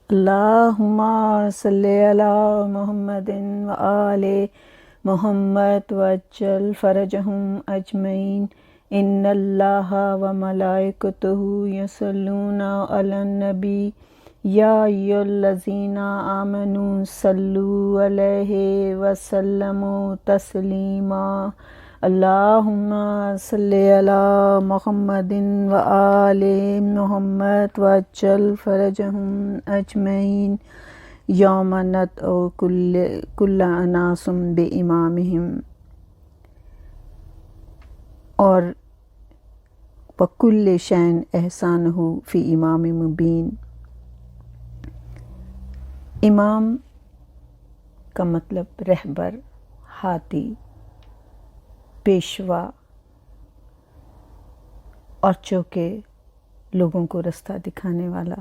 اللہم صلی علی محمد و آل محمد وعجل فرجہم اجمعین ان اللہ و ملائکتہ یصلون علی النبی یا ایھا الذین آمنوا صلوا علیہ وسلموا تسلیما اللہم صلی علی محمد و آل محمد وعجل فرجہم اجمعین یوم ندعو کل اناس بامامہم اور وکل شیء احسانہ فی امام مبین۔ امام کا مطلب رہبر، ہادی، پیشوا اور چونکہ لوگوں کو رستہ دکھانے والا۔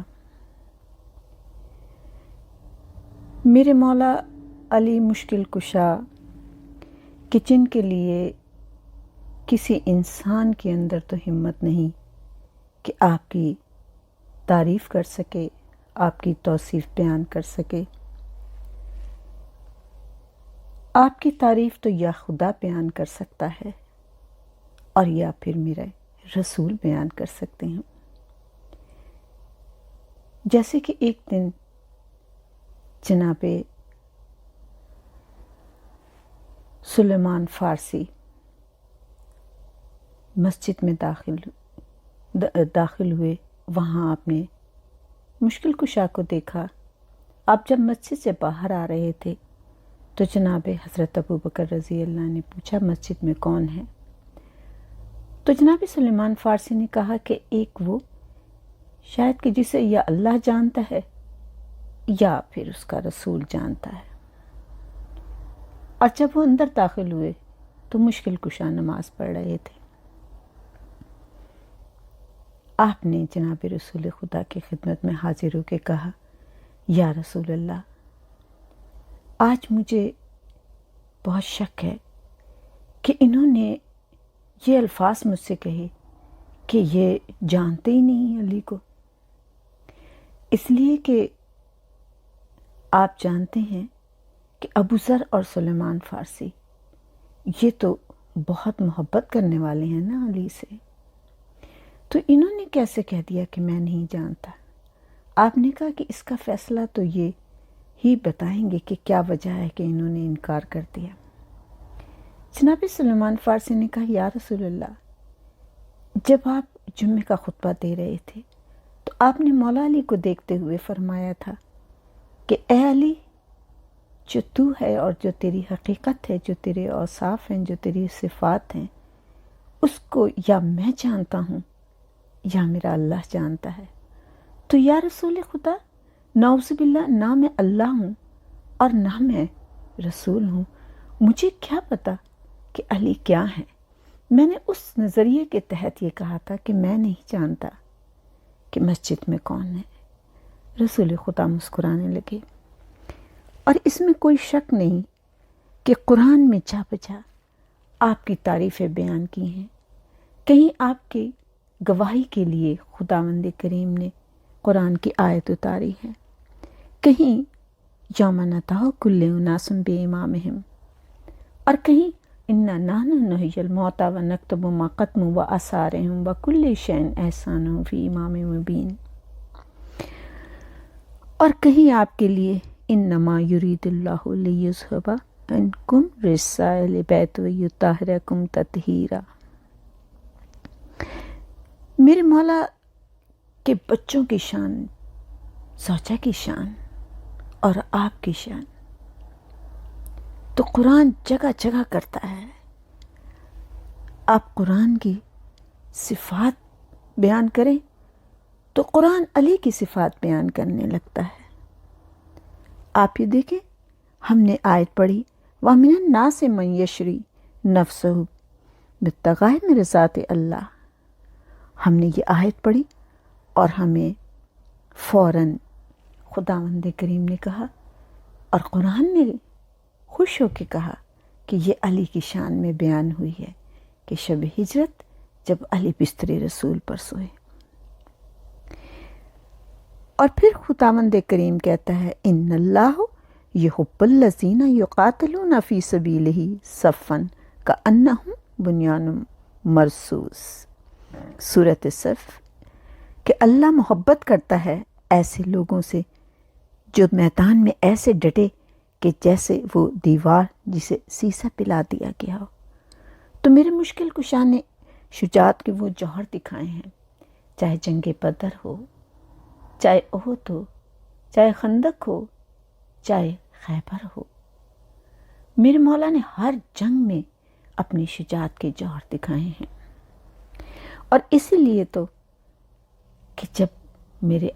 میرے مولا علی مشکل کشا کہ جن کے لیے کسی انسان کے اندر تو ہمت نہیں کہ آپ کی تعریف کر سکے، آپ کی توصیف بیان کر سکے۔ آپ کی تعریف تو یا خدا بیان کر سکتا ہے اور یا پھر میرے رسول بیان کر سکتے ہیں۔ جیسے کہ ایک دن جناب سلیمان فارسی مسجد میں داخل ہوئے، وہاں آپ نے مشکل کشا کو دیکھا۔ آپ جب مسجد سے باہر آ رہے تھے تو جناب حضرت ابوبکر رضی اللہ نے پوچھا مسجد میں کون ہے؟ تو جناب سلیمان فارسی نے کہا کہ ایک وہ شاید کہ جسے یا اللہ جانتا ہے یا پھر اس کا رسول جانتا ہے۔ اور جب وہ اندر داخل ہوئے تو مشکل کشا نماز پڑھ رہے تھے۔ آپ نے جناب رسول خدا کی خدمت میں حاضر ہو کے کہا، یا رسول اللہ، آج مجھے بہت شک ہے کہ انہوں نے یہ الفاظ مجھ سے کہے کہ یہ جانتے ہی نہیں علی کو، اس لیے کہ آپ جانتے ہیں کہ ابو ذر اور سلیمان فارسی یہ تو بہت محبت کرنے والے ہیں نا علی سے، تو انہوں نے کیسے کہہ دیا کہ میں نہیں جانتا؟ آپ نے کہا کہ اس کا فیصلہ تو یہ ہی بتائیں گے کہ کیا وجہ ہے کہ انہوں نے انکار کر دیا۔ جناب سلیمان فارسی نے کہا، یا رسول اللہ، جب آپ جمعے کا خطبہ دے رہے تھے تو آپ نے مولا علی کو دیکھتے ہوئے فرمایا تھا کہ اے علی، جو تو ہے اور جو تیری حقیقت ہے، جو تیرے اوصاف ہیں، جو تیری صفات ہیں، اس کو یا میں جانتا ہوں یا میرا اللہ جانتا ہے۔ تو یا رسول خدا، نعوذ باللہ، نہ میں اللہ ہوں اور نہ میں رسول ہوں، مجھے کیا پتا کہ علی کیا ہے؟ میں نے اس نظریے کے تحت یہ کہا تھا کہ میں نہیں جانتا کہ مسجد میں کون ہے۔ رسول خدا مسکرانے لگے، اور اس میں کوئی شک نہیں کہ قرآن میں جا بجا آپ کی تعریفیں بیان کی ہیں۔ کہیں آپ کی گواہی کے لیے خداوند کریم نے قرآن کی آیت اتاری ہے، کہیں یوم ندعو کل اناس بامامہم، اور کہیں انا نحن نحیی الموتی ونکتب ما قدموا وآثارہم وکل شیء احصیناہ فی امام مبین، اور کہیں آپ کے لیے انما یرید اللہ لیذھب عنکم الرجس اہل بیت ویطہرکم تطہیرا۔ میرے مولا کے بچوں کی شان، زوجہ کی شان اور آپ کی شان تو قرآن جگہ جگہ کرتا ہے۔ آپ قرآن کی صفات بیان کریں تو قرآن علی کی صفات بیان کرنے لگتا ہے۔ آپ یہ دیکھیں، ہم نے آیت پڑھی، وَمِنَ النَّاسِ مَن یشری نَفْسَهُ بِابْتِغَاءِ مَرْضَاتِ اللہ۔ ہم نے یہ آیت پڑھی اور ہمیں فوراً خداوند کریم نے کہا اور قرآن نے خوش ہو کے کہا کہ یہ علی کی شان میں بیان ہوئی ہے کہ شب ہجرت جب علی بستر رسول پر سوئے۔ اور پھر خداوند کریم کہتا ہے ان اللہ یحب الذین یقاتلون فی سبیلہ صفا کأنہم بنیان مرصوص، سورۃ صف، کہ اللہ محبت کرتا ہے ایسے لوگوں سے جو میدان میں ایسے ڈٹے کہ جیسے وہ دیوار جسے سیسا پلا دیا گیا ہو۔ تو میرے مشکل کشا نے شجاعت کے وہ جوہر دکھائے ہیں، چاہے جنگ بدر ہو، چاہے احد ہو، چاہے خندق ہو، چاہے خیبر ہو۔ میرے مولا نے ہر جنگ میں اپنی شجاعت کے جوہر دکھائے ہیں، اور اسی لیے تو کہ جب میرے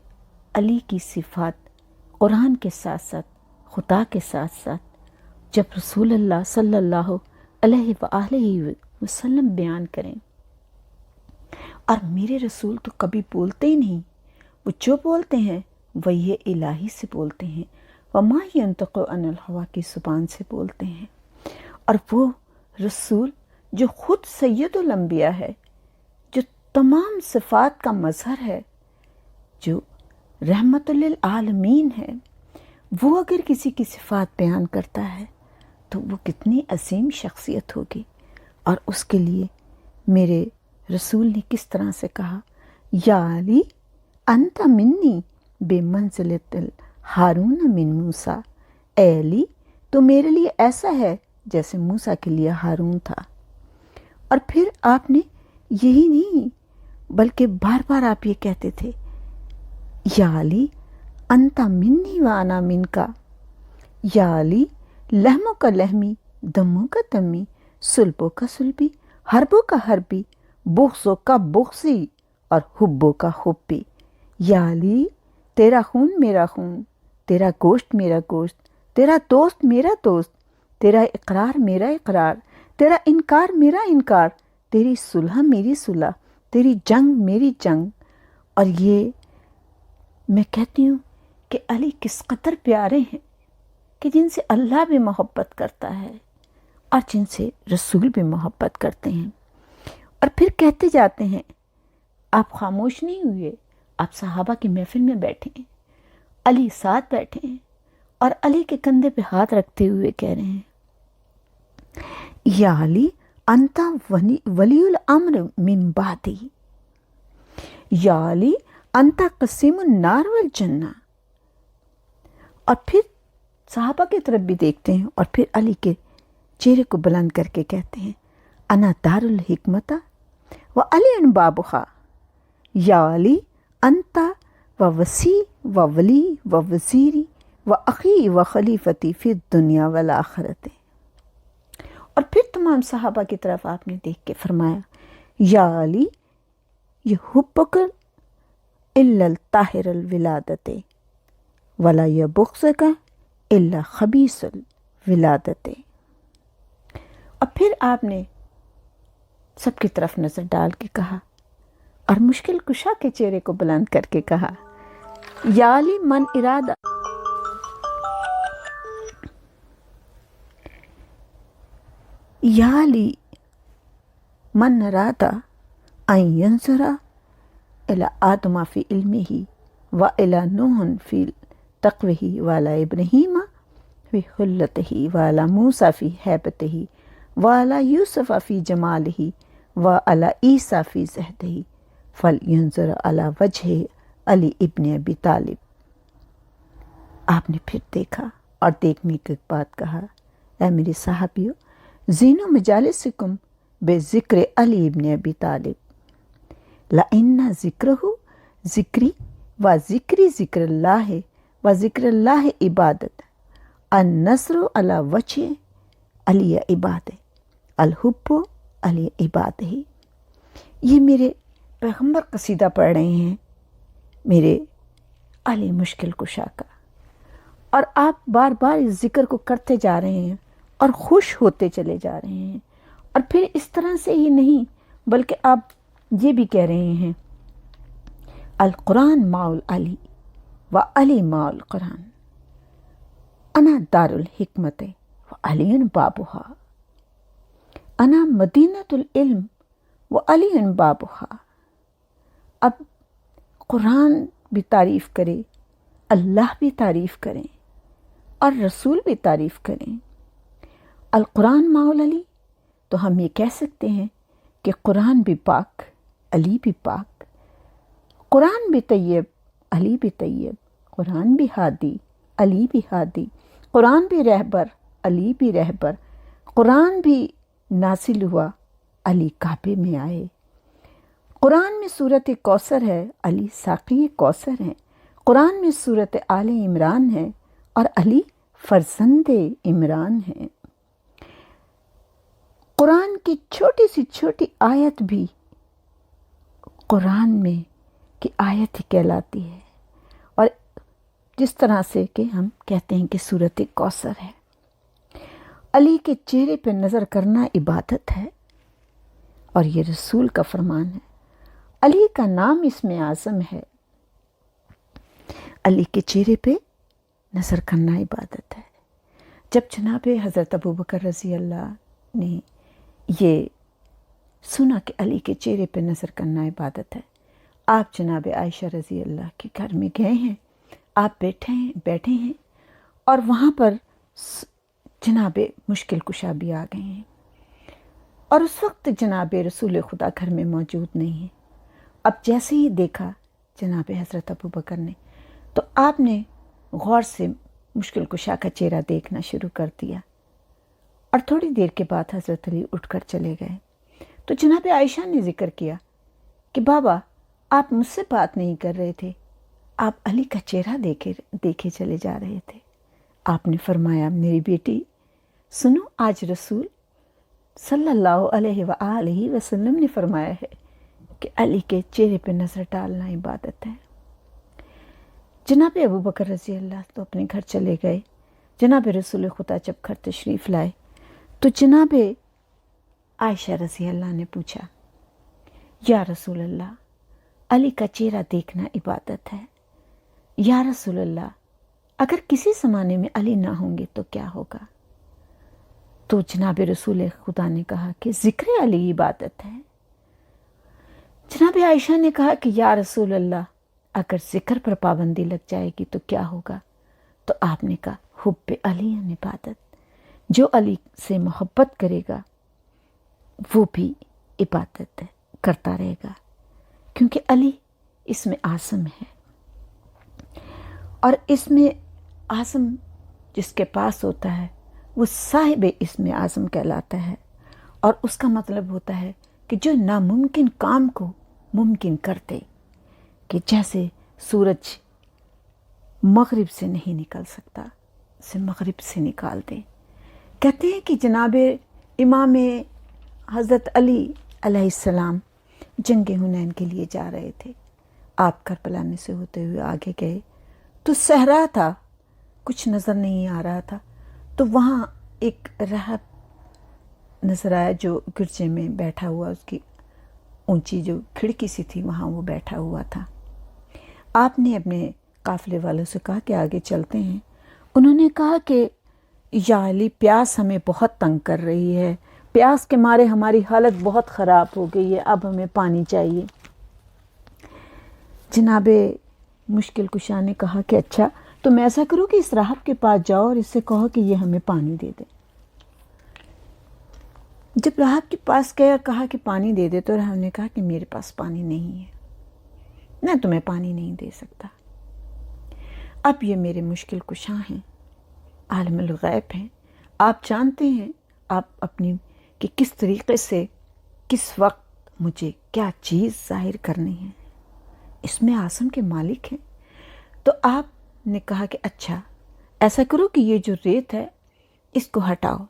علی کی صفات قرآن کے ساتھ ساتھ، خدا کے ساتھ ساتھ، جب رسول اللہ صلی اللہ علیہ وآلہ وسلم بیان کریں، اور میرے رسول تو کبھی بولتے ہی نہیں، وہ جو بولتے ہیں وہی الہی سے بولتے ہیں، وما ینطق عن الہویٰ کی زبان سے بولتے ہیں، اور وہ رسول جو خود سید الانبیاء ہے، جو تمام صفات کا مظہر ہے، جو رحمت للعالمین ہے، وہ اگر کسی کی صفات بیان کرتا ہے تو وہ کتنی عظیم شخصیت ہوگی۔ اور اس کے لیے میرے رسول نے کس طرح سے کہا، یا علی انت منی بے منزلت ہارون من موسیٰ، اے علی تو میرے لیے ایسا ہے جیسے موسیٰ کے لیے ہارون تھا۔ اور پھر آپ نے یہی نہیں بلکہ بار بار آپ یہ کہتے تھے، یا علی انت منی وانا منکا، یا علی لحموں کا لحمی، دموں کا دمی، سلبوں کا سلبی، حربوں کا حربی، بغضوں کا بغضی اور حبوں کا حبی۔ یا علی تیرا خون میرا خون، تیرا گوشت میرا گوشت، تیرا دوست میرا دوست، تیرا اقرار میرا اقرار، تیرا انکار میرا انکار، تیری صلح میری صلح، تیری جنگ میری جنگ۔ اور یہ میں کہتی ہوں کہ علی کس قدر پیارے ہیں کہ جن سے اللہ بھی محبت کرتا ہے اور جن سے رسول بھی محبت کرتے ہیں۔ اور پھر کہتے جاتے ہیں، آپ خاموش نہیں ہوئے، آپ صحابہ کی محفل میں بیٹھے ہیں، علی ساتھ بیٹھے ہیں، اور علی کے کندھے پہ ہاتھ رکھتے ہوئے کہہ رہے ہیں، یا علی انت ولی الامر من بعدی، یا علی انت قسیم النار والجنہ۔ اور پھر صحابہ کی طرف بھی دیکھتے ہیں اور پھر علی کے چہرے کو بلند کر کے کہتے ہیں، انا دار الحکمت و علی بابھا، یا علی انت و وسیع و ولی و وزیری و اخی و خلیفتی فی الدنیا والآخرت۔ اور پھر تمام صحابہ کی طرف آپ نے دیکھ کے فرمایا، یا علی یحبک الا الطاہر الولادت ولا یبغضک الا خبیث الولادت۔ اور پھر آپ نے سب کی طرف نظر ڈال کے کہا اور مشکل کشا کے چہرے کو بلند کر کے کہا، یا علی من ارادہ، یا علی من ارادہ ان ینظر الی آدم فی علمہ و الی نوح فی تقوہ و الی ابراہیم فی خلتہ و الی موسیٰ فی ہیبتہ و الی یوسف فی جمالہ و الی عیسیٰ فی زہدہ فلینظر الی وجہ علی ابن ابی طالب۔ آپ نے پھر دیکھا اور دیکھنے کے بعد کہا، اے میرے صحابیوں، زینو مجالسکم بے ذکر علی ابن ابی طالب، لَإِنَّ ذِكْرَهُ ذِكْرِي وَذِكْرِ ذِكْرِ اللَّهِ وَذِكْرِ اللَّهِ عِبَادَةً النَّصْرُ عَلَى وَجْهِ عَلِيَّ عِبَادَةِ الْحُبُّ عَلِيَّ عِبَادَةِ۔ یہ میرے پیغمبر قصیدہ پڑھ رہے ہیں میرے علی مشکل کشا کا، اور آپ بار بار اس ذکر کو کرتے جا رہے ہیں اور خوش ہوتے چلے جا رہے ہیں۔ اور پھر اس طرح سے ہی نہیں بلکہ آپ یہ بھی کہہ رہے ہیں، القرآن مع العلی و علی مع القرآن، انا دار الحکمت و علی بابھا، انا مدینۃ العلم و علی بابھا۔ اب قرآن بھی تعریف کرے اللہ بھی تعریف کریں اور رسول بھی تعریف کریں۔ القرآن ماؤل علی، تو ہم یہ کہہ سکتے ہیں کہ قرآن بھی پاک، علی بھی پاک، قرآن بھی طیب، علی بھی طیب، قرآن بھی ہادی، علی بھی ہادی، قرآن بھی رہبر، علی بھی رہبر، قرآن بھی نازل ہوا، علی کعبے میں آئے، قرآن میں صورت کوثر ہے، علی ساقی کوثر ہیں، قرآن میں صورت آل عمران ہے اور علی فرزند عمران ہیں۔ قرآن کی چھوٹی سی چھوٹی آیت بھی قرآن میں کی آیت ہی کہلاتی ہے، اور جس طرح سے کہ ہم کہتے ہیں کہ صورت کوثر ہے۔ علی کے چہرے پہ نظر کرنا عبادت ہے، اور یہ رسول کا فرمان ہے۔ علی کا نام اسم اعظم ہے، علی کے چہرے پہ نظر کرنا عبادت ہے۔ جب جناب حضرت ابوبکر رضی اللہ نے یہ سنا کہ علی کے چہرے پہ نظر کرنا عبادت ہے، آپ جناب عائشہ رضی اللہ کے گھر میں گئے ہیں، آپ بیٹھے ہیں اور وہاں پر جناب مشکل کشا بھی آ گئے ہیں، اور اس وقت جناب رسول خدا گھر میں موجود نہیں ہیں۔ اب جیسے ہی دیکھا جناب حضرت ابوبکر نے، تو آپ نے غور سے مشکل کشا کا چہرہ دیکھنا شروع کر دیا، اور تھوڑی دیر کے بعد حضرت علی اٹھ کر چلے گئے۔ تو جناب عائشہ نے ذکر کیا کہ بابا آپ مجھ سے بات نہیں کر رہے تھے، آپ علی کا چہرہ دیکھے چلے جا رہے تھے۔ آپ نے فرمایا میری بیٹی سنو، آج رسول صلی اللہ علیہ وآلہ وسلم نے فرمایا ہے کہ علی کے چہرے پہ نظر ڈالنا عبادت ہے۔ جناب ابوبکر رضی اللہ تو اپنے گھر چلے گئے۔ جناب رسول خدا جب گھر تشریف لائے تو جناب عائشہ رضی اللہ نے پوچھا، یا رسول اللہ، علی کا چہرہ دیکھنا عبادت ہے، یا رسول اللہ اگر کسی زمانے میں علی نہ ہوں گے تو کیا ہوگا؟ تو جناب رسول خدا نے کہا کہ ذکر علی عبادت ہے۔ جناب عائشہ نے کہا کہ یا رسول اللہ اگر ذکر پر پابندی لگ جائے گی تو کیا ہوگا؟ تو آپ نے کہا حب علی عبادت، جو علی سے محبت کرے گا وہ بھی عبادت کرتا رہے گا، کیونکہ علی اسم اعظم ہے، اور اسم اعظم جس کے پاس ہوتا ہے وہ صاحب اسم اعظم کہلاتا ہے، اور اس کا مطلب ہوتا ہے کہ جو ناممکن کام کو ممکن کر دے، کہ جیسے سورج مغرب سے نہیں نکل سکتا، اسے مغرب سے نکال دے۔ کہتے ہیں کہ جناب امام حضرت علی علیہ السلام جنگ حنین کے لیے جا رہے تھے، آپ کربلا میں سے ہوتے ہوئے آگے گئے تو صحرا تھا، کچھ نظر نہیں آ رہا تھا، تو وہاں ایک راہب نظر آیا جو گرجے میں بیٹھا ہوا، اس کی اونچی جو کھڑکی سی تھی وہاں وہ بیٹھا ہوا تھا۔ آپ نے اپنے قافلے والوں سے کہا کہ آگے چلتے ہیں۔ انہوں نے کہا کہ یا علی پیاس ہمیں بہت تنگ کر رہی ہے، پیاس کے مارے ہماری حالت بہت خراب ہو گئی ہے، اب ہمیں پانی چاہیے۔ جناب مشکل کشا نے کہا کہ اچھا تم ایسا کرو کہ اس راہب کے پاس جاؤ اور اس سے کہو کہ یہ ہمیں پانی دے دے۔ جب راہب کے پاس گیا کہا کہ پانی دے دے، تو راہب نے کہا کہ میرے پاس پانی نہیں ہے، میں تمہیں پانی نہیں دے سکتا۔ اب یہ میرے مشکل کشا ہیں، عالم الغیب ہیں، آپ جانتے ہیں آپ اپنی کہ کس طریقے سے کس وقت مجھے کیا چیز ظاہر کرنی ہے، اس میں اعظم کے مالک ہیں۔ تو آپ نے کہا کہ اچھا ایسا کرو کہ یہ جو ریت ہے اس کو ہٹاؤ۔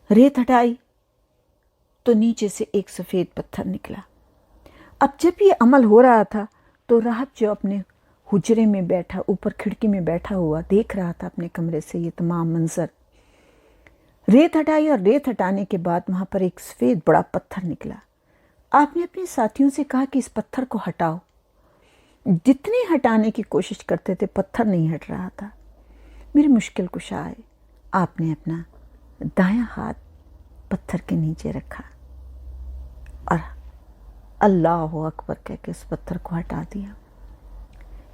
ریت ہٹائی تو نیچے سے ایک سفید پتھر نکلا۔ اب جب یہ عمل ہو رہا تھا تو راہب جو اپنے حجرے میں بیٹھا، اوپر کھڑکی میں بیٹھا ہوا دیکھ رہا تھا اپنے کمرے سے یہ تمام منظر۔ ریت ہٹائی، اور ریت ہٹانے کے بعد وہاں پر ایک سفید بڑا پتھر نکلا۔ آپ نے اپنے ساتھیوں سے کہا کہ اس پتھر کو ہٹاؤ۔ جتنے ہٹانے کی کوشش کرتے تھے پتھر نہیں ہٹ رہا تھا۔ میرے مشکل کشا آئے، آپ نے اپنا دایاں ہاتھ پتھر کے نیچے رکھا اور اللہ اکبر کہہ کے اس پتھر کو ہٹا دیا۔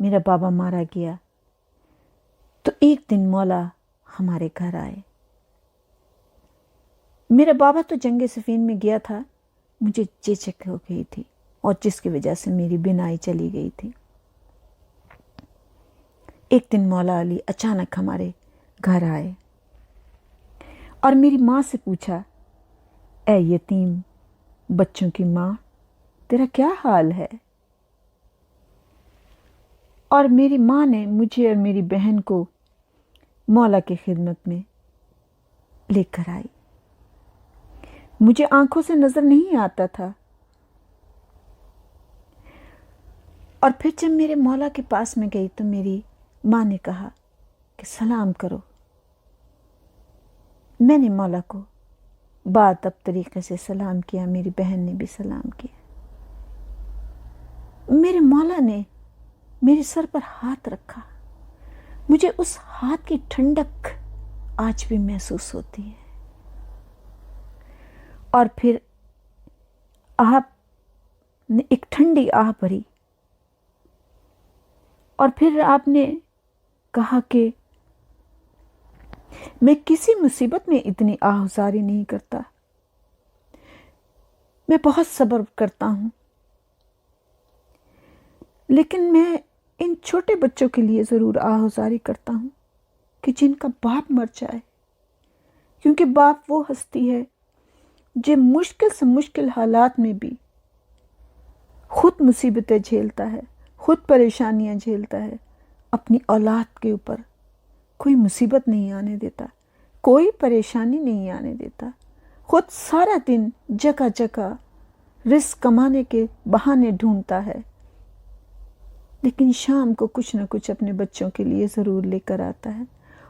میرا بابا مارا گیا تو ایک دن مولا ہمارے گھر آئے۔ میرا بابا تو جنگ صفین میں گیا تھا، مجھے چیچک ہو گئی تھی اور جس کی وجہ سے میری بینائی چلی گئی تھی۔ ایک دن مولا علی اچانک ہمارے گھر آئے اور میری ماں سے پوچھا، اے یتیم بچوں کی ماں، تیرا کیا حال ہے؟ اور میری ماں نے مجھے اور میری بہن کو مولا کی خدمت میں لے کر آئی۔ مجھے آنکھوں سے نظر نہیں آتا تھا، اور پھر جب میرے مولا کے پاس میں گئی تو میری ماں نے کہا کہ سلام کرو۔ میں نے مولا کو بات اب طریقے سے سلام کیا، میری بہن نے بھی سلام کیا۔ میرے مولا نے میرے سر پر ہاتھ رکھا، مجھے اس ہاتھ کی ٹھنڈک آج بھی محسوس ہوتی ہے۔ اور پھر آپ نے ایک ٹھنڈی آہ بھری اور پھر آپ نے کہا کہ میں کسی مصیبت میں اتنی آہوزاری نہیں کرتا، میں بہت صبر کرتا ہوں، لیکن میں ان چھوٹے بچوں کے لیے ضرور آہوزاری کرتا ہوں کہ جن کا باپ مر جائے، کیونکہ باپ وہ ہستی ہے جو مشکل سے مشکل حالات میں بھی خود مصیبتیں جھیلتا ہے، خود پریشانیاں جھیلتا ہے، اپنی اولاد کے اوپر کوئی مصیبت نہیں آنے دیتا، کوئی پریشانی نہیں آنے دیتا، خود سارا دن جگہ جگہ رزق کمانے کے بہانے ڈھونڈتا ہے، لیکن شام کو کچھ نہ کچھ اپنے بچوں کے لیے ضرور لے کر آتا ہے،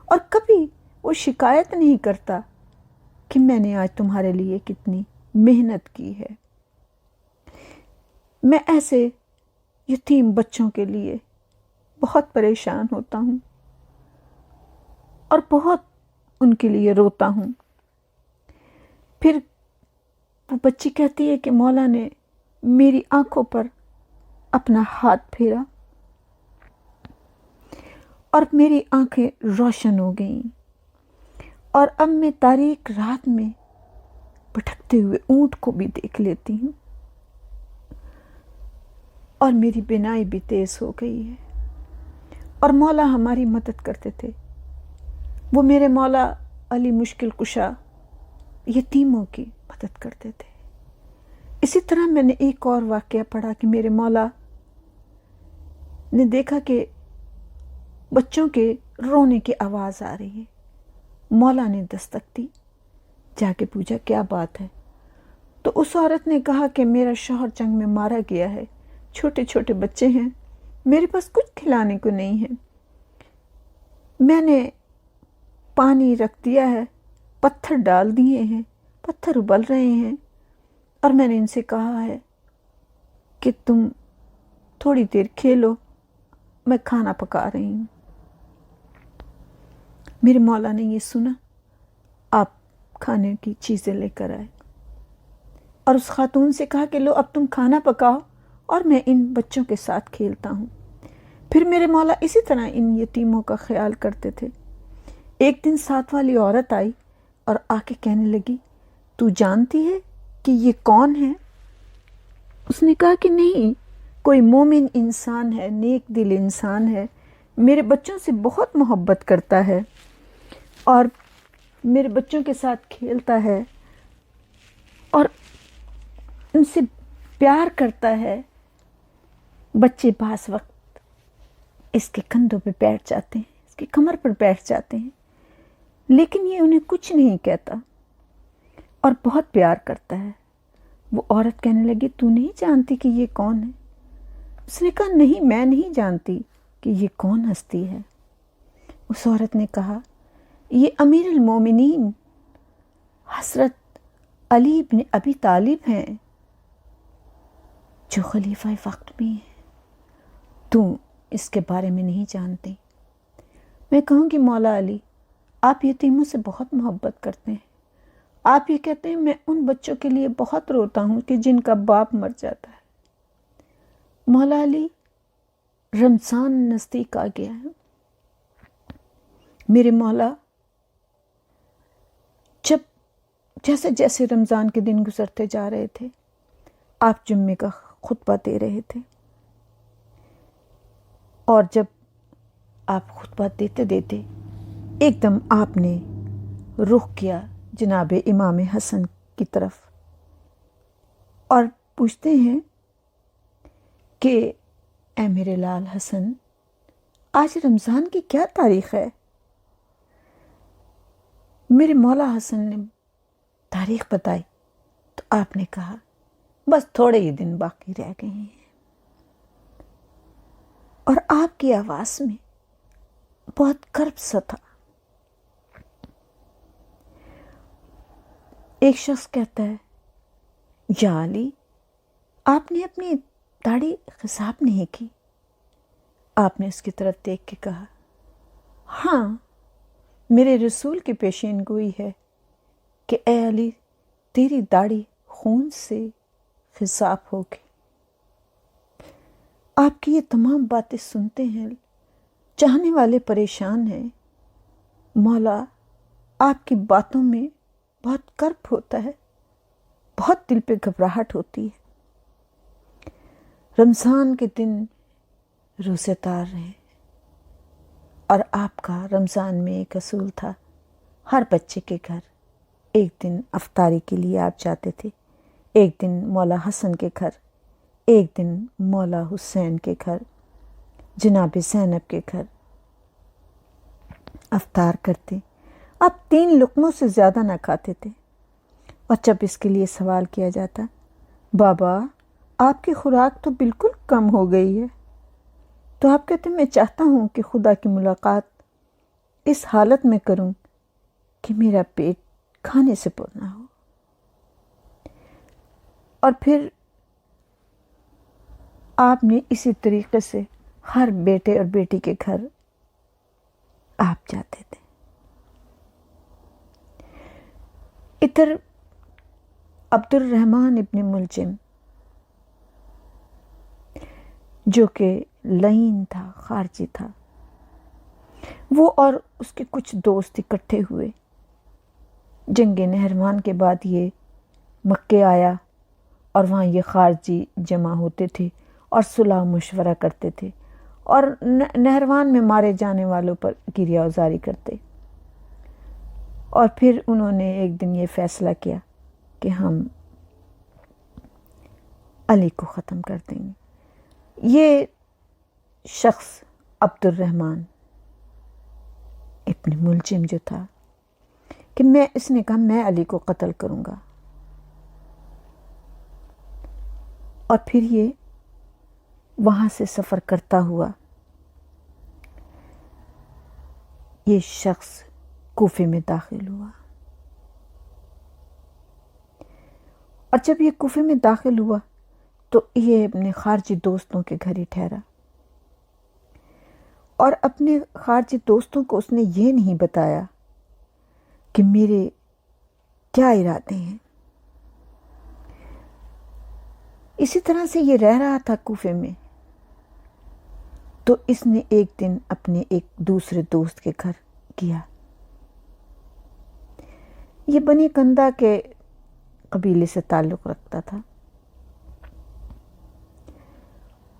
اور کبھی وہ شکایت نہیں کرتا کہ میں نے آج تمہارے لیے کتنی محنت کی ہے۔ میں ایسے یتیم بچوں کے لیے بہت پریشان ہوتا ہوں اور بہت ان کے لیے روتا ہوں۔ پھر وہ بچی کہتی ہے کہ مولا نے میری آنکھوں پر اپنا ہاتھ پھیرا اور میری آنکھیں روشن ہو گئیں، اور اب میں تاریک رات میں بھٹکتے ہوئے اونٹ کو بھی دیکھ لیتی ہوں، اور میری بینائی بھی تیز ہو گئی ہے۔ اور مولا ہماری مدد کرتے تھے، وہ میرے مولا علی مشکل کشا یتیموں کی مدد کرتے تھے۔ اسی طرح میں نے ایک اور واقعہ پڑھا کہ میرے مولا نے دیکھا کہ بچوں کے رونے کی آواز آ رہی ہے، مولا نے دستک دی، جا کے پوچھا کیا بات ہے، تو اس عورت نے کہا کہ میرا شوہر جنگ میں مارا گیا ہے، چھوٹے چھوٹے بچے ہیں، میرے پاس کچھ کھلانے کو نہیں ہے، میں نے پانی رکھ دیا ہے، پتھر ڈال دیے ہیں، پتھر ابل رہے ہیں، اور میں نے ان سے کہا ہے کہ تم تھوڑی دیر کھیلو، میں کھانا پکا رہی ہوں۔ میرے مولا نے یہ سنا، آپ کھانے کی چیزیں لے کر آئے اور اس خاتون سے کہا کہ لو اب تم کھانا پکاؤ اور میں ان بچوں کے ساتھ کھیلتا ہوں۔ پھر میرے مولا اسی طرح ان یتیموں کا خیال کرتے تھے۔ ایک دن ساتھ والی عورت آئی اور آ کے کہنے لگی، تو جانتی ہے کہ یہ کون ہے؟ اس نے کہا کہ نہیں، کوئی مومن انسان ہے، نیک دل انسان ہے، میرے بچوں سے بہت محبت کرتا ہے اور میرے بچوں کے ساتھ کھیلتا ہے اور ان سے پیار کرتا ہے۔ بچے بعض وقت اس کے کندھوں پہ بیٹھ جاتے ہیں، اس کی کمر پر بیٹھ جاتے ہیں، لیکن یہ انہیں کچھ نہیں کہتا اور بہت پیار کرتا ہے۔ وہ عورت کہنے لگی، تو نہیں جانتی کہ یہ کون ہے؟ اس نے کہا نہیں، میں نہیں جانتی کہ یہ کون ہستی ہے۔ اس عورت نے کہا، یہ امیر المومنین حضرت علی بن ابی طالب ہیں، جو خلیفہ وقت بھی ہیں، تم اس کے بارے میں نہیں جانتے۔ میں کہوں گی مولا علی، آپ یتیموں سے بہت محبت کرتے ہیں، آپ یہ کہتے ہیں میں ان بچوں کے لیے بہت روتا ہوں کہ جن کا باپ مر جاتا ہے۔ مولا علی رمضان نزدیک آ گیا ہے۔ میرے مولا جب جیسے جیسے رمضان کے دن گزرتے جا رہے تھے، آپ جمعے کا خطبہ دے رہے تھے، اور جب آپ خطبہ دیتے دیتے ایک دم آپ نے رخ کیا جناب امام حسن کی طرف اور پوچھتے ہیں کہ اے میرے لال حسن، آج رمضان کی کیا تاریخ ہے؟ میرے مولا حسن نے تاریخ بتائی تو آپ نے کہا بس تھوڑے ہی دن باقی رہ گئے ہیں، اور آپ کی آواز میں بہت کرب سا تھا۔ ایک شخص کہتا ہے یا علی، آپ نے اپنی داڑھی خضاب نہیں کی؟ آپ نے اس کی طرف دیکھ کے کہا ہاں، میرے رسول کی پیشین گوئی ہے کہ اے علی، تیری داڑھی خون سے خضاب ہوگی۔ آپ کی یہ تمام باتیں سنتے ہیں چاہنے والے پریشان ہیں۔ مولا آپ کی باتوں میں بہت کرب ہوتا ہے، بہت دل پہ گھبراہٹ ہوتی ہے۔ رمضان کے دن روزے دار رہے، اور آپ کا رمضان میں ایک اصول تھا، ہر بچے کے گھر ایک دن افطاری کے لیے آپ جاتے تھے، ایک دن مولا حسن کے گھر، ایک دن مولا حسین کے گھر، جناب زینب کے گھر افطار کرتے۔ آپ 3 لقموں سے زیادہ نہ کھاتے تھے، اور جب اس کے لیے سوال کیا جاتا بابا آپ کی خوراک تو بالکل کم ہو گئی ہے، تو آپ کہتے میں چاہتا ہوں کہ خدا کی ملاقات اس حالت میں کروں کہ میرا پیٹ کھانے سے پر نہ ہو۔ اور پھر آپ نے اسی طریقے سے ہر بیٹے اور بیٹی کے گھر آپ جاتے تھے۔ ادھر عبد الرحمن ابن ملجم جو کہ لعین تھا، خارجی تھا، وہ اور اس کے کچھ دوست اکٹھے ہوئے۔ جنگ نہروان کے بعد یہ مکے آیا، اور وہاں یہ خارجی جمع ہوتے تھے اور صلح مشورہ کرتے تھے، اور نہروان میں مارے جانے والوں پر گریہ ازاری کرتے۔ اور پھر انہوں نے ایک دن یہ فیصلہ کیا کہ ہم علی کو ختم کر دیں گے۔ یہ شخص عبد الرحمن ابن ملجم جو تھا کہ اس نے کہا میں علی کو قتل کروں گا، اور پھر یہ وہاں سے سفر کرتا ہوا یہ شخص کوفے میں داخل ہوا، اور جب یہ کوفے میں داخل ہوا تو یہ اپنے خارجی دوستوں کے گھر ہی ٹھہرا، اور اپنے خارجی دوستوں کو اس نے یہ نہیں بتایا کہ میرے کیا ارادے ہیں۔ اسی طرح سے یہ رہ رہا تھا کوفے میں، تو اس نے ایک دن اپنے ایک دوسرے دوست کے گھر گیا۔ یہ بنی کندہ کے قبیلے سے تعلق رکھتا تھا،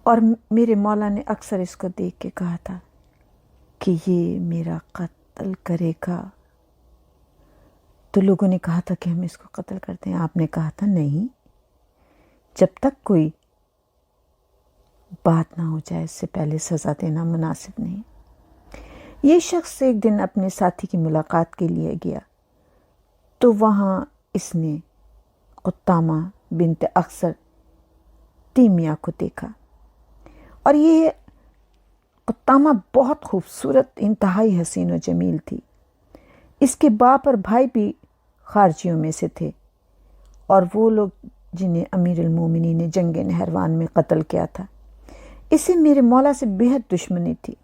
اور میرے مولا نے اکثر اس کو دیکھ کے کہا تھا کہ یہ میرا قتل کرے گا۔ تو لوگوں نے کہا تھا کہ ہم اس کو قتل کرتے ہیں۔ آپ نے کہا تھا نہیں، جب تک کوئی بات نہ ہو جائے اس سے پہلے سزا دینا مناسب نہیں۔ یہ شخص ایک دن اپنے ساتھی کی ملاقات کے لیے گیا، تو وہاں اس نے قطامہ بنت اخسر تیمیہ کو دیکھا، اور یہ قطامہ بہت خوبصورت، انتہائی حسین و جمیل تھی۔ اس کے باپ اور بھائی بھی خارجیوں میں سے تھے، اور وہ لوگ جنہیں امیر المومنین نے جنگ نہروان میں قتل کیا تھا۔ اسے میرے مولا سے بہت دشمنی تھی۔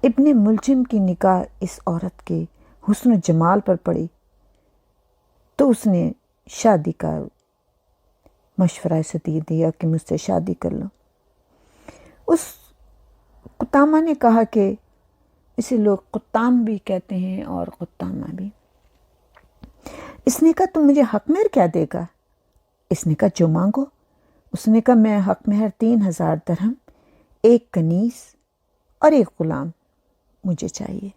ابن ملجم کی نگاہ اس عورت کے حسن و جمال پر پڑی، تو اس نے شادی کا مشورہ اسے دے دیا کہ مجھ سے شادی کر لو۔ اس قطامہ نے کہا کہ اسے لوگ قطام بھی کہتے ہیں اور قطامہ بھی۔ اس نے کہا تم مجھے حق مہر کیا دے گا؟ اس نے کہا جو مانگو۔ اس نے کہا میں حق مہر 3000 درہم، 1 کنیز اور 1 غلام مجھے چاہیے۔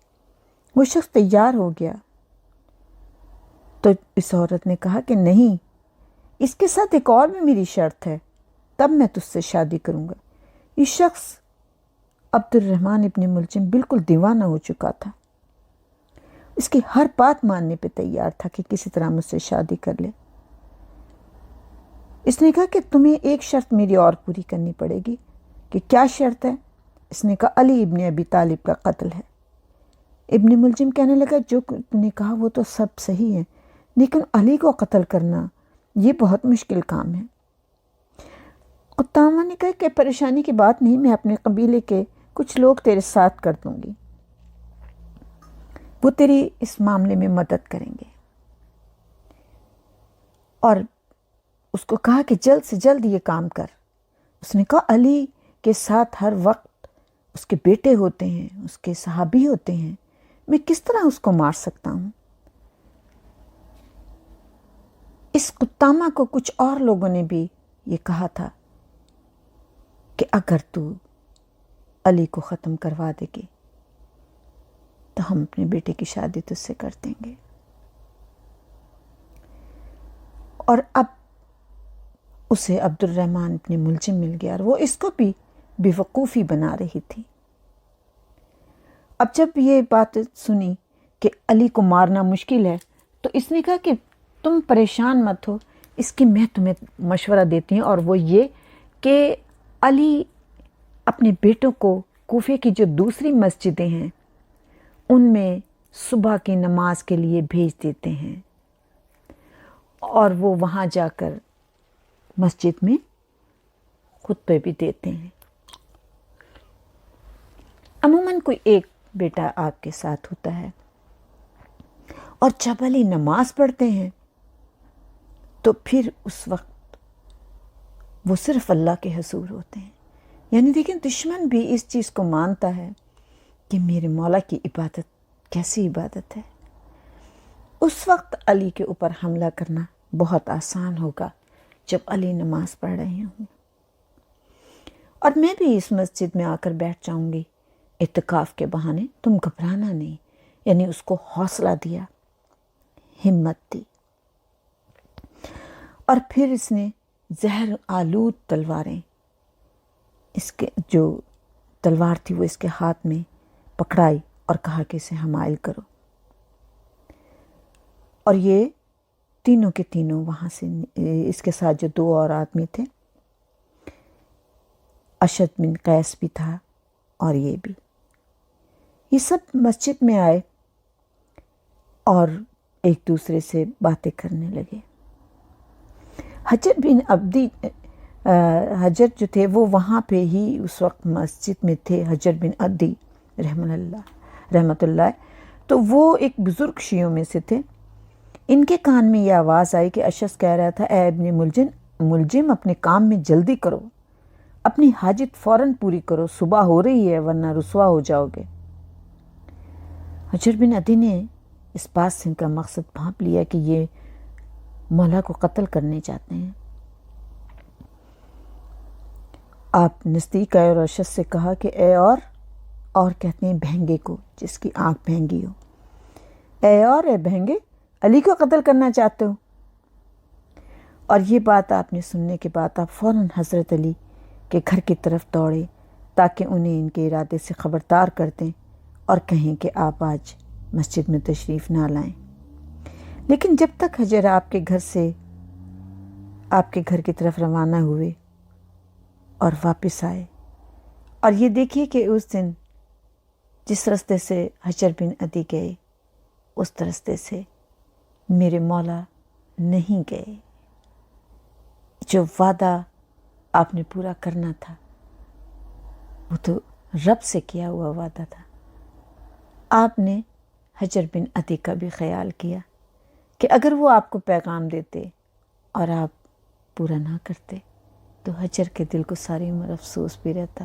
وہ شخص تیار ہو گیا تو اس عورت نے کہا کہ نہیں، اس کے ساتھ ایک اور بھی میری شرط ہے، تب میں تجھ سے شادی کروں گا۔ یہ شخص عبد الرحمن ابن ملجم بالکل دیوانہ ہو چکا تھا، اس کی ہر بات ماننے پہ تیار تھا کہ کسی طرح مجھ سے شادی کر لے۔ اس نے کہا کہ تمہیں ایک شرط میری اور پوری کرنی پڑے گی۔ کہ کیا شرط ہے؟ اس نے کہا علی ابن ابی طالب کا قتل ہے۔ ابن ملجم کہنے لگا جو تم نے کہا وہ تو سب صحیح ہے، لیکن علی کو قتل کرنا یہ بہت مشکل کام ہے۔ قطامہ نے کہا کہ پریشانی کی بات نہیں، میں اپنے قبیلے کے کچھ لوگ تیرے ساتھ کر دوں گی، وہ تیری اس معاملے میں مدد کریں گے۔ اور اس کو کہا کہ جلد سے جلد یہ کام کر۔ اس نے کہا علی کے ساتھ ہر وقت اس کے بیٹے ہوتے ہیں، اس کے صحابی ہوتے ہیں، میں کس طرح اس کو مار سکتا ہوں؟ اس قطامہ کو کچھ اور لوگوں نے بھی یہ کہا تھا کہ اگر تو علی کو ختم کروا دے گی تو ہم اپنے بیٹے کی شادی تجھ سے کر دیں گے۔ اور اب اسے عبد الرحمن ابن ملجم مل گیا اور وہ اس کو بھی بیوقوفی بنا رہی تھی۔ اب جب یہ بات سنی کہ علی کو مارنا مشکل ہے تو اس نے کہا کہ تم پریشان مت ہو، اس کی میں تمہیں مشورہ دیتی ہوں، اور وہ یہ کہ علی اپنے بیٹوں کو کوفے کی جو دوسری مسجدیں ہیں ان میں صبح کی نماز کے لیے بھیج دیتے ہیں، اور وہ وہاں جا کر مسجد میں خطبے بھی دیتے ہیں۔ عموماً کوئی ایک بیٹا آپ کے ساتھ ہوتا ہے، اور جب علی نماز پڑھتے ہیں تو پھر اس وقت وہ صرف اللہ کے حضور ہوتے ہیں۔ یعنی دیکھیں دشمن بھی اس چیز کو مانتا ہے کہ میرے مولا کی عبادت کیسی عبادت ہے۔ اس وقت علی کے اوپر حملہ کرنا بہت آسان ہوگا جب علی نماز پڑھ رہے ہوں، اور میں بھی اس مسجد میں آ کر بیٹھ جاؤں گی اعتکاف کے بہانے، تم گھبرانا نہیں۔ یعنی اس کو حوصلہ دیا، ہمت دی، اور پھر اس نے زہر آلود تلواریں، اس کے جو تلوار تھی وہ اس کے ہاتھ میں پکڑائی اور کہا کہ اسے حمائل کرو، اور یہ تینوں کے تینوں وہاں سے، اس کے ساتھ جو 2 اور آدمی تھے، اشد بن قیس بھی تھا اور یہ بھی، یہ سب مسجد میں آئے اور ایک دوسرے سے باتیں کرنے لگے۔ حجر جو تھے وہ وہاں پہ ہی اس وقت مسجد میں تھے، حجر بن عدی رحمت اللہ، تو وہ ایک بزرگ شیعوں میں سے تھے۔ ان کے کان میں یہ آواز آئی کہ اشعث کہہ رہا تھا اے ابن ملجم اپنے کام میں جلدی کرو، اپنی حاجت فوراً پوری کرو، صبح ہو رہی ہے ورنہ رسوا ہو جاؤ گے۔ حجر بن عدی نے اس بات سے ان کا مقصد بھانپ لیا کہ یہ مولا کو قتل کرنے چاہتے ہیں۔ آپ نزدیک آئے اور اشعث سے کہا کہ اے اور کہتے ہیں بھینگے کو جس کی آنکھ بھینگی ہو، اے بھینگے، علی کو قتل کرنا چاہتے ہو؟ اور یہ بات آپ نے سننے کے بعد آپ فوراً حضرت علی کے گھر کی طرف دوڑے تاکہ انہیں ان کے ارادے سے خبردار کر دیں اور کہیں کہ آپ آج مسجد میں تشریف نہ لائیں۔ لیکن جب تک حجر آپ کے گھر کی طرف روانہ ہوئے اور واپس آئے، اور یہ دیکھیے کہ اس دن جس راستے سے حجر بن عدی گئے اس راستے سے میرے مولا نہیں گئے۔ جو وعدہ آپ نے پورا کرنا تھا وہ تو رب سے کیا ہوا وعدہ تھا۔ آپ نے حجر بن عدی کا بھی خیال کیا کہ اگر وہ آپ کو پیغام دیتے اور آپ پورا نہ کرتے تو حجر کے دل کو ساری عمر افسوس بھی رہتا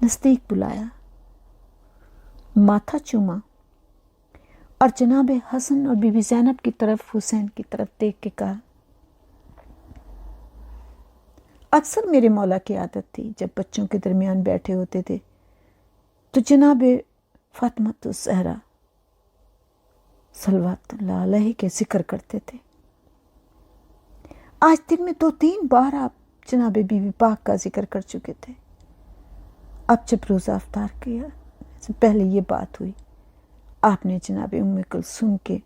نزدیک بلایا، ماتھا چوما اور جناب حسن اور بی بی زینب کی طرف، حسین کی طرف دیکھ کے کہا، اکثر میرے مولا کی عادت تھی جب بچوں کے درمیان بیٹھے ہوتے تھے تو جناب فاطمۃ الزہرا صلوات اللہ علیہ کے ذکر کرتے تھے۔ آج دن میں 2-3 بار آپ جناب بی بی پاک کا ذکر کر چکے تھے۔ اب جب روزہ افطار کیا سے پہلے یہ بات ہوئی، آپ نے جناب ام کلثوم کے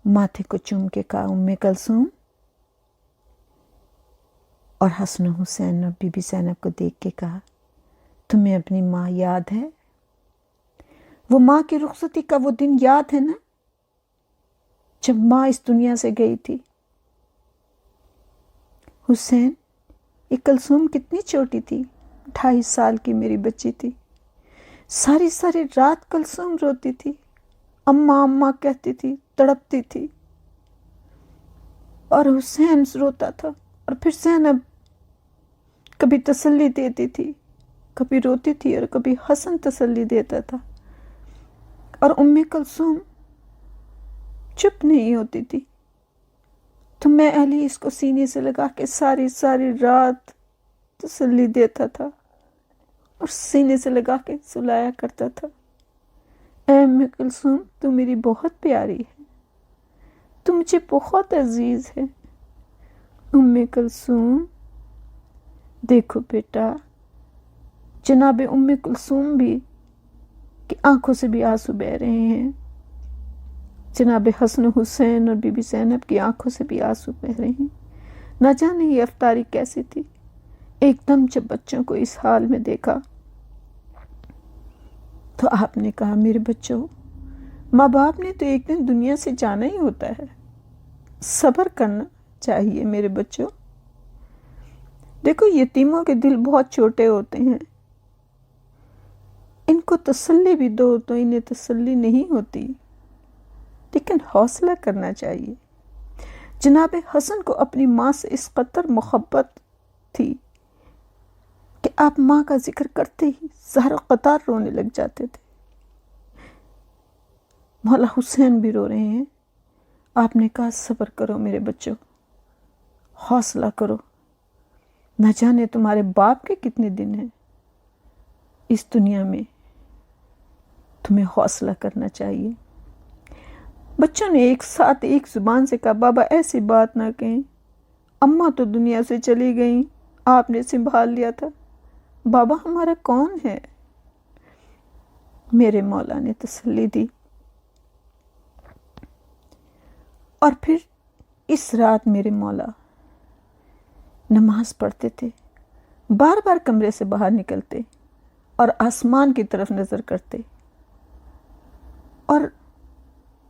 ماتھے کو چوم کے کہا، ام کلثوم، اور حسن و حسین اور بی بی زینب کو دیکھ کے کہا، تمہیں اپنی ماں یاد ہے؟ وہ ماں کی رخصتی کا وہ دن یاد ہے نا، جب ماں اس دنیا سے گئی تھی؟ حسین، یہ کلثوم کتنی چھوٹی تھی، 2.5 سال کی میری بچی تھی۔ ساری ساری رات کلثوم روتی تھی، اماں اماں کہتی تھی، تڑپتی تھی، اور حسین روتا تھا، اور پھر زینب کبھی تسلی دیتی تھی، کبھی روتی تھی، اور کبھی حسن تسلی دیتا تھا، اور ام کلثوم چپ نہیں ہوتی تھی، تو میں علی اس کو سینے سے لگا کے ساری ساری رات تسلی دیتا تھا اور سینے سے لگا کے سلایا کرتا تھا۔ اے ام کلثوم، تو میری بہت پیاری ہے، تو مجھے بہت عزیز ہے۔ ام کلثوم، دیکھو بیٹا، جناب ام کلثوم بھی کی آنکھوں سے بھی آنسو بہہ رہے ہیں، جناب حسن حسین اور بی بی زینب کی آنکھوں سے بھی آنسو بہہ رہے ہیں۔ نہ جانے یہ افطاری کیسی تھی۔ ایک دم جب بچوں کو اس حال میں دیکھا تو آپ نے کہا، میرے بچوں، ماں باپ نے تو ایک دن دنیا سے جانا ہی ہوتا ہے، صبر کرنا چاہیے میرے بچوں۔ دیکھو، یتیموں کے دل بہت چھوٹے ہوتے ہیں، ان کو تسلی بھی دو تو انہیں تسلی نہیں ہوتی، لیکن حوصلہ کرنا چاہیے۔ جناب حسن کو اپنی ماں سے اس قدر محبت تھی کہ آپ ماں کا ذکر کرتے ہی زہر قطار رونے لگ جاتے تھے۔ مولا حسین بھی رو رہے ہیں۔ آپ نے کہا، صبر کرو میرے بچوں، حوصلہ کرو، نہ جانے تمہارے باپ کے کتنے دن ہیں اس دنیا میں، تمہیں حوصلہ کرنا چاہیے۔ بچوں نے ایک ساتھ ایک زبان سے کہا، بابا ایسی بات نہ کہیں، اماں تو دنیا سے چلی گئیں، آپ نے سنبھال لیا تھا، بابا ہمارا کون ہے؟ میرے مولا نے تسلی دی، اور پھر اس رات میرے مولا نماز پڑھتے تھے، بار بار کمرے سے باہر نکلتے اور آسمان کی طرف نظر کرتے اور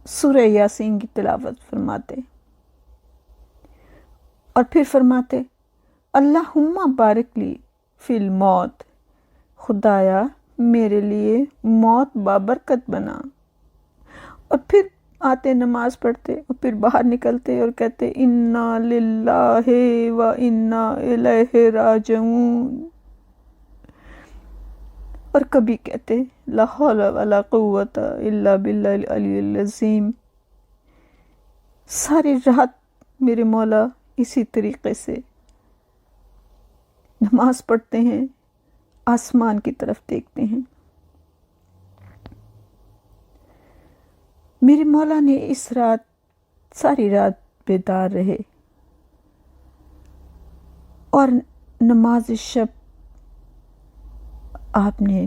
سورہ یاسین کی تلاوت فرماتے، اور پھر فرماتے، اللہم بارک لی فی الموت، خدایا میرے لیے موت بابرکت بنا، اور پھر آتے نماز پڑھتے اور پھر باہر نکلتے اور کہتے، انا للہ و انا الیہ راجعون، اور کبھی کہتے، لا حول ولا قوت الا باللہ العلی العظیم۔ ساری رات میرے مولا اسی طریقے سے نماز پڑھتے ہیں، آسمان کی طرف دیکھتے ہیں۔ میرے مولا نے اس رات ساری رات بیدار رہے اور نماز شب آپ نے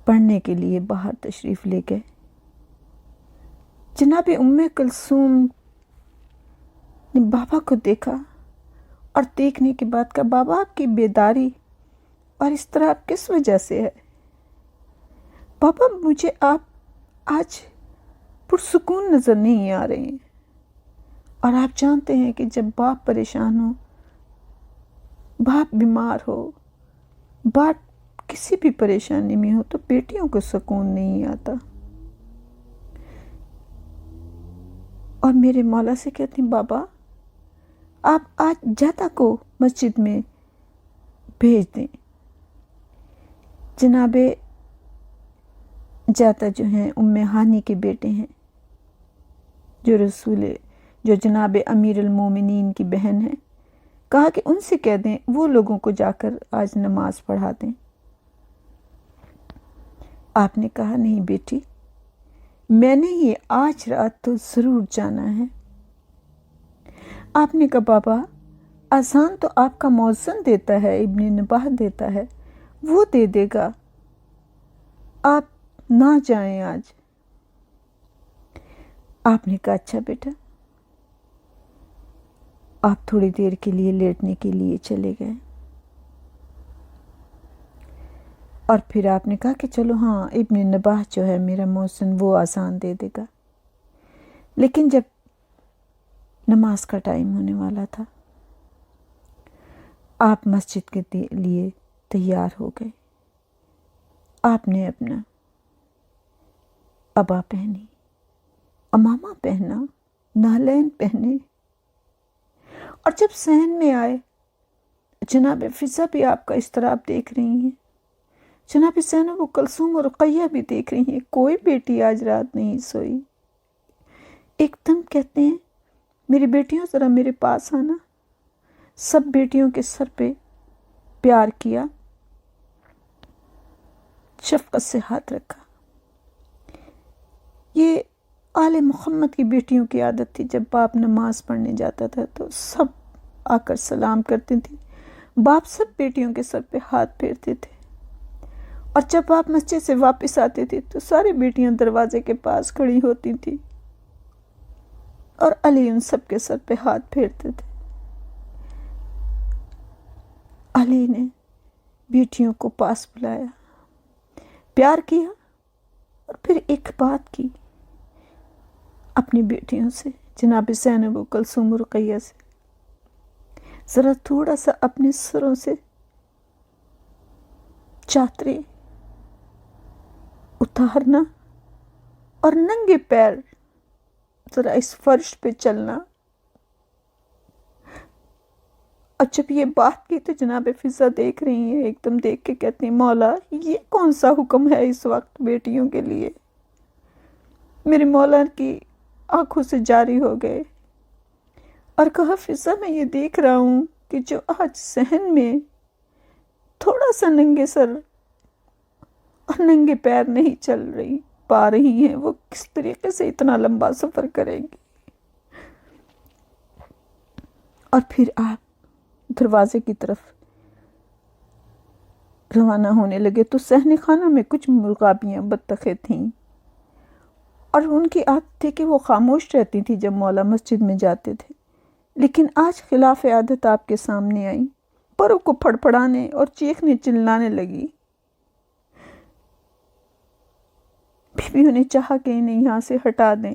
پڑھنے کے لیے باہر تشریف لے گئے۔ جناب ام کلثوم نے بابا کو دیکھا اور دیکھنے کے بعد کہا، بابا آپ کی بیداری اور اس طرح آپ کس وجہ سے ہے؟ بابا مجھے آپ آج پرسکون نظر نہیں آ رہے ہیں، اور آپ جانتے ہیں کہ جب باپ پریشان ہو، باپ بیمار ہو، باپ کسی بھی پریشانی میں ہو تو بیٹیوں کو سکون نہیں آتا۔ اور میرے مولا سے کہتی ہیں، بابا آپ آج جاتا کو مسجد میں بھیج دیں، جناب جاتا جو ہیں ام ہانی کے بیٹے ہیں، جو جناب امیر المومنین کی بہن ہے، کہا کہ ان سے کہہ دیں وہ لوگوں کو جا کر آج نماز پڑھا دیں۔ آپ نے کہا نہیں بیٹی، میں نے یہ آج رات تو ضرور جانا ہے۔ آپ نے کہا بابا اذان تو آپ کا مؤذن دیتا ہے، ابن نباہ دیتا ہے، وہ دے دے گا، آپ نہ جائیں آج۔ آپ نے کہا اچھا بیٹا۔ آپ تھوڑی دیر کے لیے لیٹنے کے لیے چلے گئے، اور پھر آپ نے کہا کہ چلو ہاں ابن نباہ جو ہے میرا مؤذن وہ اذان دے دے گا۔ لیکن جب نماز کا ٹائم ہونے والا تھا، آپ مسجد کے لیے تیار ہو گئے۔ آپ نے اپنا عبا پہنی، عمامہ پہنا، نالین پہنے، اور جب صحن میں آئے، جناب فضا بھی آپ کا اضطراب دیکھ رہی ہیں، جناب زینب و کلثوم اور رقیہ بھی دیکھ رہی ہیں، کوئی بیٹی آج رات نہیں سوئی۔ ایک دم کہتے ہیں میری بیٹیوں ذرا میرے پاس آنا۔ سب بیٹیوں کے سر پہ پیار کیا، شفقت سے ہاتھ رکھا۔ یہ آل محمد کی بیٹیوں کی عادت تھی، جب باپ نماز پڑھنے جاتا تھا تو سب آ کر سلام کرتی تھی، باپ سب بیٹیوں کے سر پہ ہاتھ پھیرتے تھے، اور جب باپ مسجد سے واپس آتے تھے تو ساری بیٹیاں دروازے کے پاس کھڑی ہوتی تھی، اور علی ان سب کے سر پہ ہاتھ پھیرتے تھے۔ علی نے بیٹیوں کو پاس بلایا، پیار کیا، اور پھر ایک بات کی اپنی بیٹیوں سے، جناب زینب و کلثوم و رقیہ سے، ذرا تھوڑا سا اپنے سروں سے چادریں اتارنا اور ننگے پیر ذرا اس فرش پہ چلنا۔ اور جب یہ بات کی تو جناب فضا دیکھ رہی ہیں، ایک دم دیکھ کے کہتی ہیں مولا یہ کون سا حکم ہے اس وقت بیٹیوں کے لیے؟ میرے مولا کی آنکھوں سے جاری ہو گئے، اور کہا فضا میں یہ دیکھ رہا ہوں کہ جو آج صحن میں تھوڑا سا ننگے سر اور ننگے پیر نہیں چل پا رہی ہیں، وہ کس طریقے سے اتنا لمبا سفر کریں گی۔ اور پھر آپ دروازے کی طرف روانہ ہونے لگے تو صحن خانہ میں کچھ مرغابیاں بطخیں تھیں، اور ان کی عادت تھی کہ وہ خاموش رہتی تھی جب مولا مسجد میں جاتے تھے، لیکن آج خلاف عادت آپ کے سامنے آئیں، پروں کو پھڑپھڑانے اور چیخنے چلانے لگی۔ بیویوں نے چاہا کہ انہیں یہاں سے ہٹا دیں،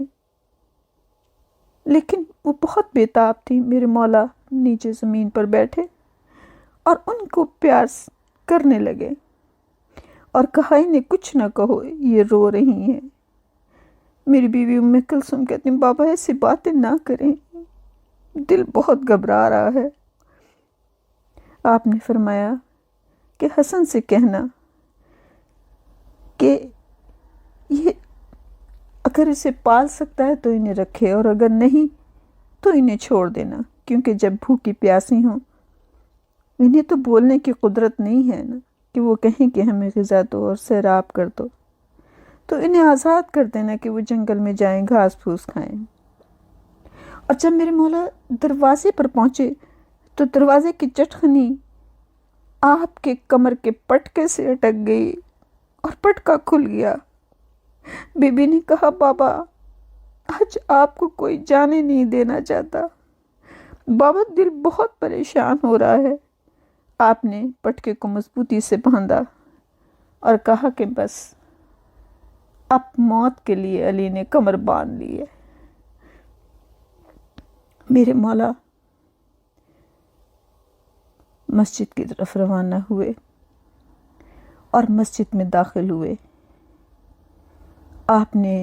لیکن وہ بہت بےتاب تھی۔ میرے مولا نیچے زمین پر بیٹھے اور ان کو پیار کرنے لگے، اور کہا انہیں کچھ نہ کہو، یہ رو رہی ہیں۔ میری بیوی ام کلثوم کہتی ہیں بابا ایسی باتیں نہ کریں، دل بہت گھبرا رہا ہے۔ آپ نے فرمایا کہ حسن سے کہنا کہ یہ اگر اسے پال سکتا ہے تو انہیں رکھے، اور اگر نہیں تو انہیں چھوڑ دینا، کیونکہ جب بھوکی پیاسی ہوں انہیں تو بولنے کی قدرت نہیں ہے نا کہ وہ کہیں کہ ہمیں غذا دو اور سیراب کر دو، تو انہیں آزاد کر دینا کہ وہ جنگل میں جائیں، گھاس پھوس کھائیں۔ اور جب میرے مولا دروازے پر پہنچے تو دروازے کی چٹخنی آپ کے کمر کے پٹکے سے اٹک گئی اور پٹکا کھل گیا۔ بی بی نے کہا بابا آج آپ کو کوئی جانے نہیں دینا چاہتا، بابا دل بہت پریشان ہو رہا ہے۔ آپ نے پٹکے کو مضبوطی سے باندھا اور کہا کہ بس اب موت کے لیے علی نے کمر باندھ لی ہے۔ میرے مولا مسجد کی طرف روانہ ہوئے اور مسجد میں داخل ہوئے۔ آپ نے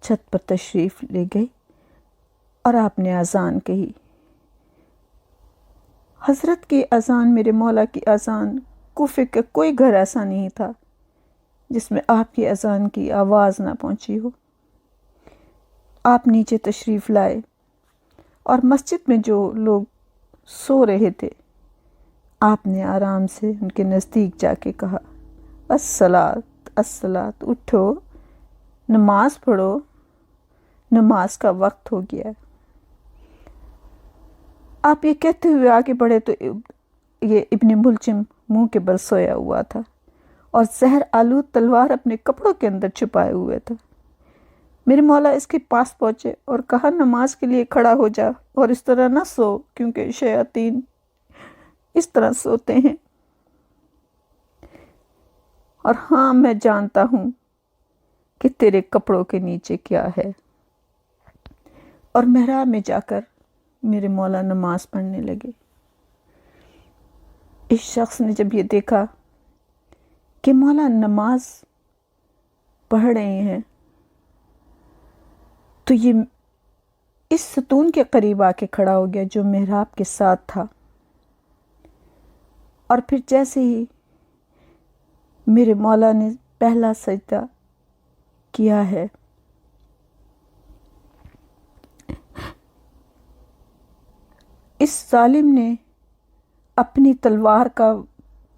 چھت پر تشریف لے گئے اور آپ نے اذان کہی۔ حضرت کی اذان، میرے مولا کی اذان کوفے کا کوئی گھر ایسا نہیں تھا جس میں آپ کی اذان کی آواز نہ پہنچی ہو۔ آپ نیچے تشریف لائے اور مسجد میں جو لوگ سو رہے تھے آپ نے آرام سے ان کے نزدیک جا کے کہا، الصلاۃ الصلاۃ، اٹھو، نماز پڑھو، نماز کا وقت ہو گیا۔ آپ یہ کہتے ہوئے آگے بڑھے تو یہ ابن ملجم منہ کے بل سویا ہوا تھا اور زہر آلود تلوار اپنے کپڑوں کے اندر چھپائے ہوئے تھا۔ میرے مولا اس کے پاس پہنچے اور کہا، نماز کے لیے کھڑا ہو جا اور اس طرح نہ سو، کیونکہ شیاطین اس طرح سوتے ہیں۔ اور ہاں، میں جانتا ہوں کہ تیرے کپڑوں کے نیچے کیا ہے۔ اور محراب میں جا کر میرے مولا نماز پڑھنے لگے۔ اس شخص نے جب یہ دیکھا کہ مولا نماز پڑھ رہے ہیں تو یہ اس ستون کے قریب آ کے کھڑا ہو گیا جو محراب کے ساتھ تھا، اور پھر جیسے ہی میرے مولا نے پہلا سجدہ کیا ہے، اس ظالم نے اپنی تلوار کا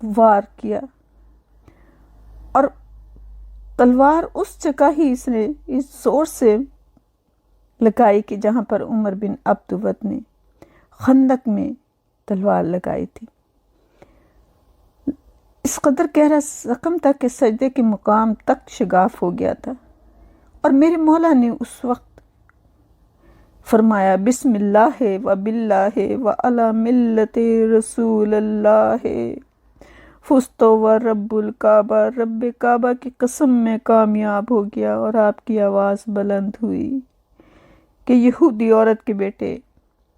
وار کیا، اور تلوار اس جگہ ہی اس نے اس زور سے لگائی کہ جہاں پر عمر بن عبد ود نے خندق میں تلوار لگائی تھی۔ اس قدر گہرا زخم تھا کہ سجدے کے مقام تک شگاف ہو گیا تھا، اور میرے مولا نے اس وقت فرمایا، بسم اللہ و باللہ و علی ملت رسول اللہ، فزت و رب الکعبہ، رب کعبہ کی قسم میں کامیاب ہو گیا۔ اور آپ کی آواز بلند ہوئی کہ یہودی عورت کے بیٹے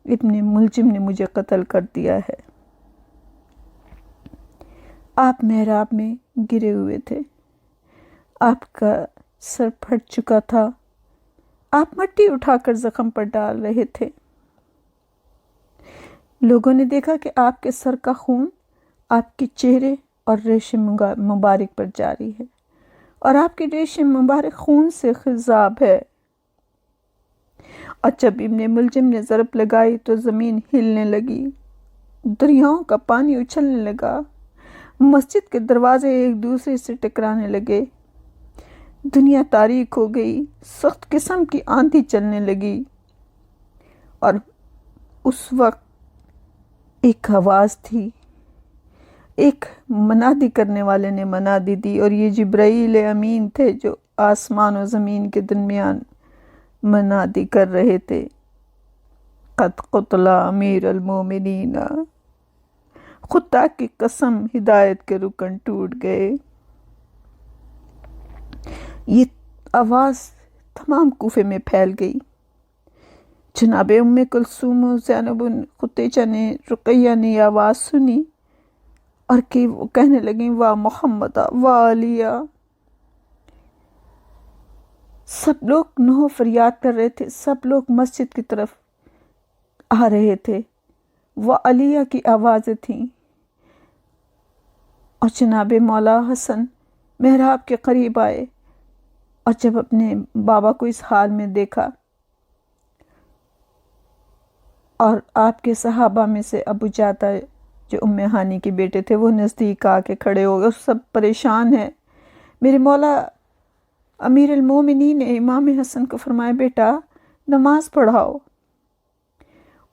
ابن ملجم نے مجھے قتل کر دیا ہے۔ آپ محراب میں گرے ہوئے تھے، آپ کا سر پھٹ چکا تھا، آپ مٹی اٹھا کر زخم پر ڈال رہے تھے۔ لوگوں نے دیکھا کہ آپ کے سر کا خون آپ کے چہرے اور ریشم مبارک پر جاری ہے، اور آپ کے ریشم مبارک خون سے خضاب ہے۔ اور جب ابن ملجم نے ضرب لگائی تو زمین ہلنے لگی، دریاؤں کا پانی اچھلنے لگا، مسجد کے دروازے ایک دوسرے سے ٹکرانے لگے، دنیا تاریک ہو گئی، سخت قسم کی آندھی چلنے لگی۔ اور اس وقت ایک آواز تھی، ایک منادی کرنے والے نے منادی دی، اور یہ جبرائیل امین تھے جو آسمان و زمین کے درمیان منادی کر رہے تھے، قد قتل امیر المومنین، خدا کی قسم ہدایت کے رکن ٹوٹ گئے۔ یہ آواز تمام کوفے میں پھیل گئی۔ جناب ام کلثوم و زینب خدیجہ نے، رقیہ نے یہ آواز سنی اور کہ وہ کہنے لگیں، واہ محمد واہ علیہ۔ سب لوگ نوح فریاد کر رہے تھے، سب لوگ مسجد کی طرف آ رہے تھے، وہ علیہ کی آوازیں تھیں، اور جناب مولا حسن محراب کے قریب آئے، اور جب اپنے بابا کو اس حال میں دیکھا، اور آپ کے صحابہ میں سے ابو جعدہ جو ام ہانی کے بیٹے تھے وہ نزدیک آ کے کھڑے ہو گئے، سب پریشان ہیں۔ میرے مولا امیر المومنین نے امام حسن کو فرمایا، بیٹا نماز پڑھاؤ،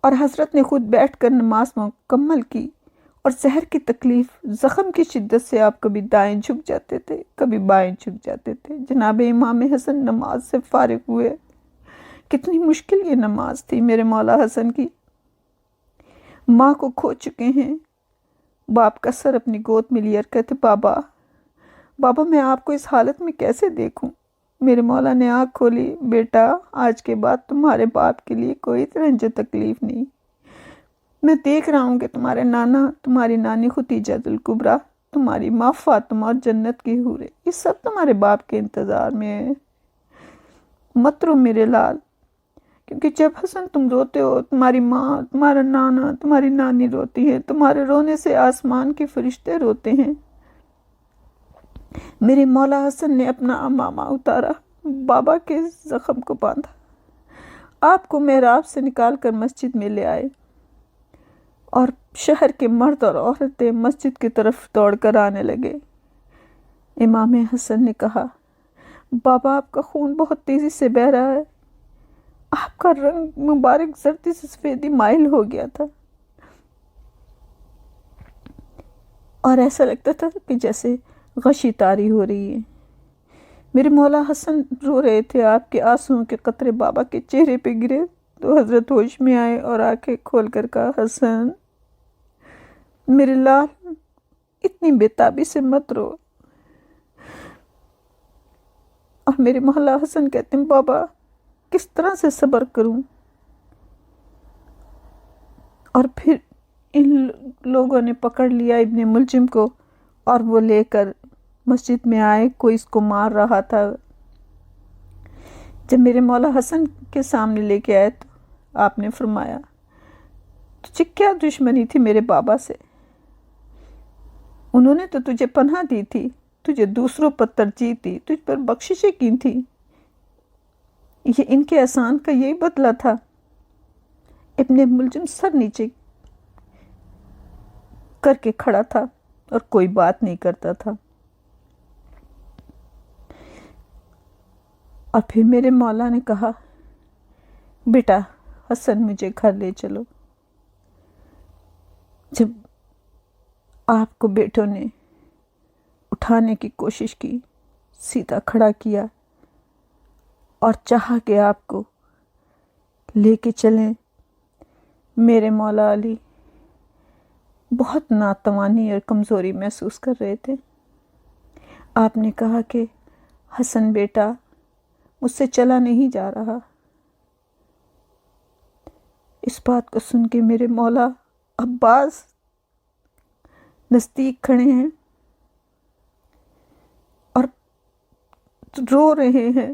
اور حضرت نے خود بیٹھ کر نماز مکمل کی، اور زہر کی تکلیف، زخم کی شدت سے آپ کبھی دائیں جھک جاتے تھے، کبھی بائیں جھک جاتے تھے۔ جناب امام حسن نماز سے فارغ ہوئے۔ کتنی مشکل یہ نماز تھی میرے مولا حسن کی۔ ماں کو کھو چکے ہیں، باپ کا سر اپنی گود میں لیے اور کہتے، بابا میں آپ کو اس حالت میں کیسے دیکھوں؟ میرے مولا نے آنکھ کھولی، بیٹا آج کے بعد تمہارے باپ کے لیے کوئی رنج و تکلیف نہیں۔ میں دیکھ رہا ہوں کہ تمہارے نانا، تمہاری نانی ختیجہ الکبریٰ، تمہاری ماں فاطمہ اور جنت کی حوریں، یہ سب تمہارے باپ کے انتظار میں ہیں۔ مت رو میرے لال، کیونکہ جب حسن تم روتے ہو تمہاری ماں، تمہارا نانا، تمہاری نانی روتی ہے، تمہارے رونے سے آسمان کے فرشتے روتے ہیں۔ میرے مولا حسن نے اپنا امامہ اتارا، بابا کے زخم کو باندھا، آپ کو محراب سے نکال کر مسجد میں لے آئے، اور شہر کے مرد اور عورتیں مسجد کی طرف دوڑ کر آنے لگے۔ امام حسن نے کہا، بابا آپ کا خون بہت تیزی سے بہہ رہا ہے، آپ کا رنگ مبارک زردی سے سفیدی مائل ہو گیا تھا، اور ایسا لگتا تھا کہ جیسے غشی طاری ہو رہی ہے۔ میرے مولا حسن رو رہے تھے، آپ کے آنسوؤں کے قطرے بابا کے چہرے پہ گرے تو حضرت ہوش میں آئے اور آنکھیں کھول کر کہا، حسن میرے لال، اتنی بےتابی سے مت رو۔ اور میرے مولا حسن کہتے ہیں، بابا کس طرح سے صبر کروں؟ اور پھر ان لوگوں نے پکڑ لیا ابن ملجم کو، اور وہ لے کر مسجد میں آئے، کوئی اس کو مار رہا تھا۔ جب میرے مولا حسن کے سامنے لے کے آئے تو آپ نے فرمایا، تجھے کیا دشمنی تھی میرے بابا سے؟ انہوں نے تو تجھے پناہ دی تھی، تجھے دوسروں پر ترجیح دی، تجھ پر بخششیں کی تھی، یہ ان کے احسان کا یہی بدلہ تھا۔ ابن ملجم سر نیچے کر کے کھڑا تھا اور کوئی بات نہیں کرتا تھا۔ اور پھر میرے مولا نے کہا، بیٹا حسن مجھے گھر لے چلو۔ جب آپ کو بیٹوں نے اٹھانے کی کوشش کی، سیدھا کھڑا کیا اور چاہا کہ آپ کو لے کے چلیں، میرے مولا علی بہت ناتوانی اور کمزوری محسوس کر رہے تھے۔ آپ نے کہا کہ حسن بیٹا، مجھ سے چلا نہیں جا رہا۔ اس بات کو سن کے میرے مولا عباس نزدیک کھڑے ہیں اور رو رہے ہیں۔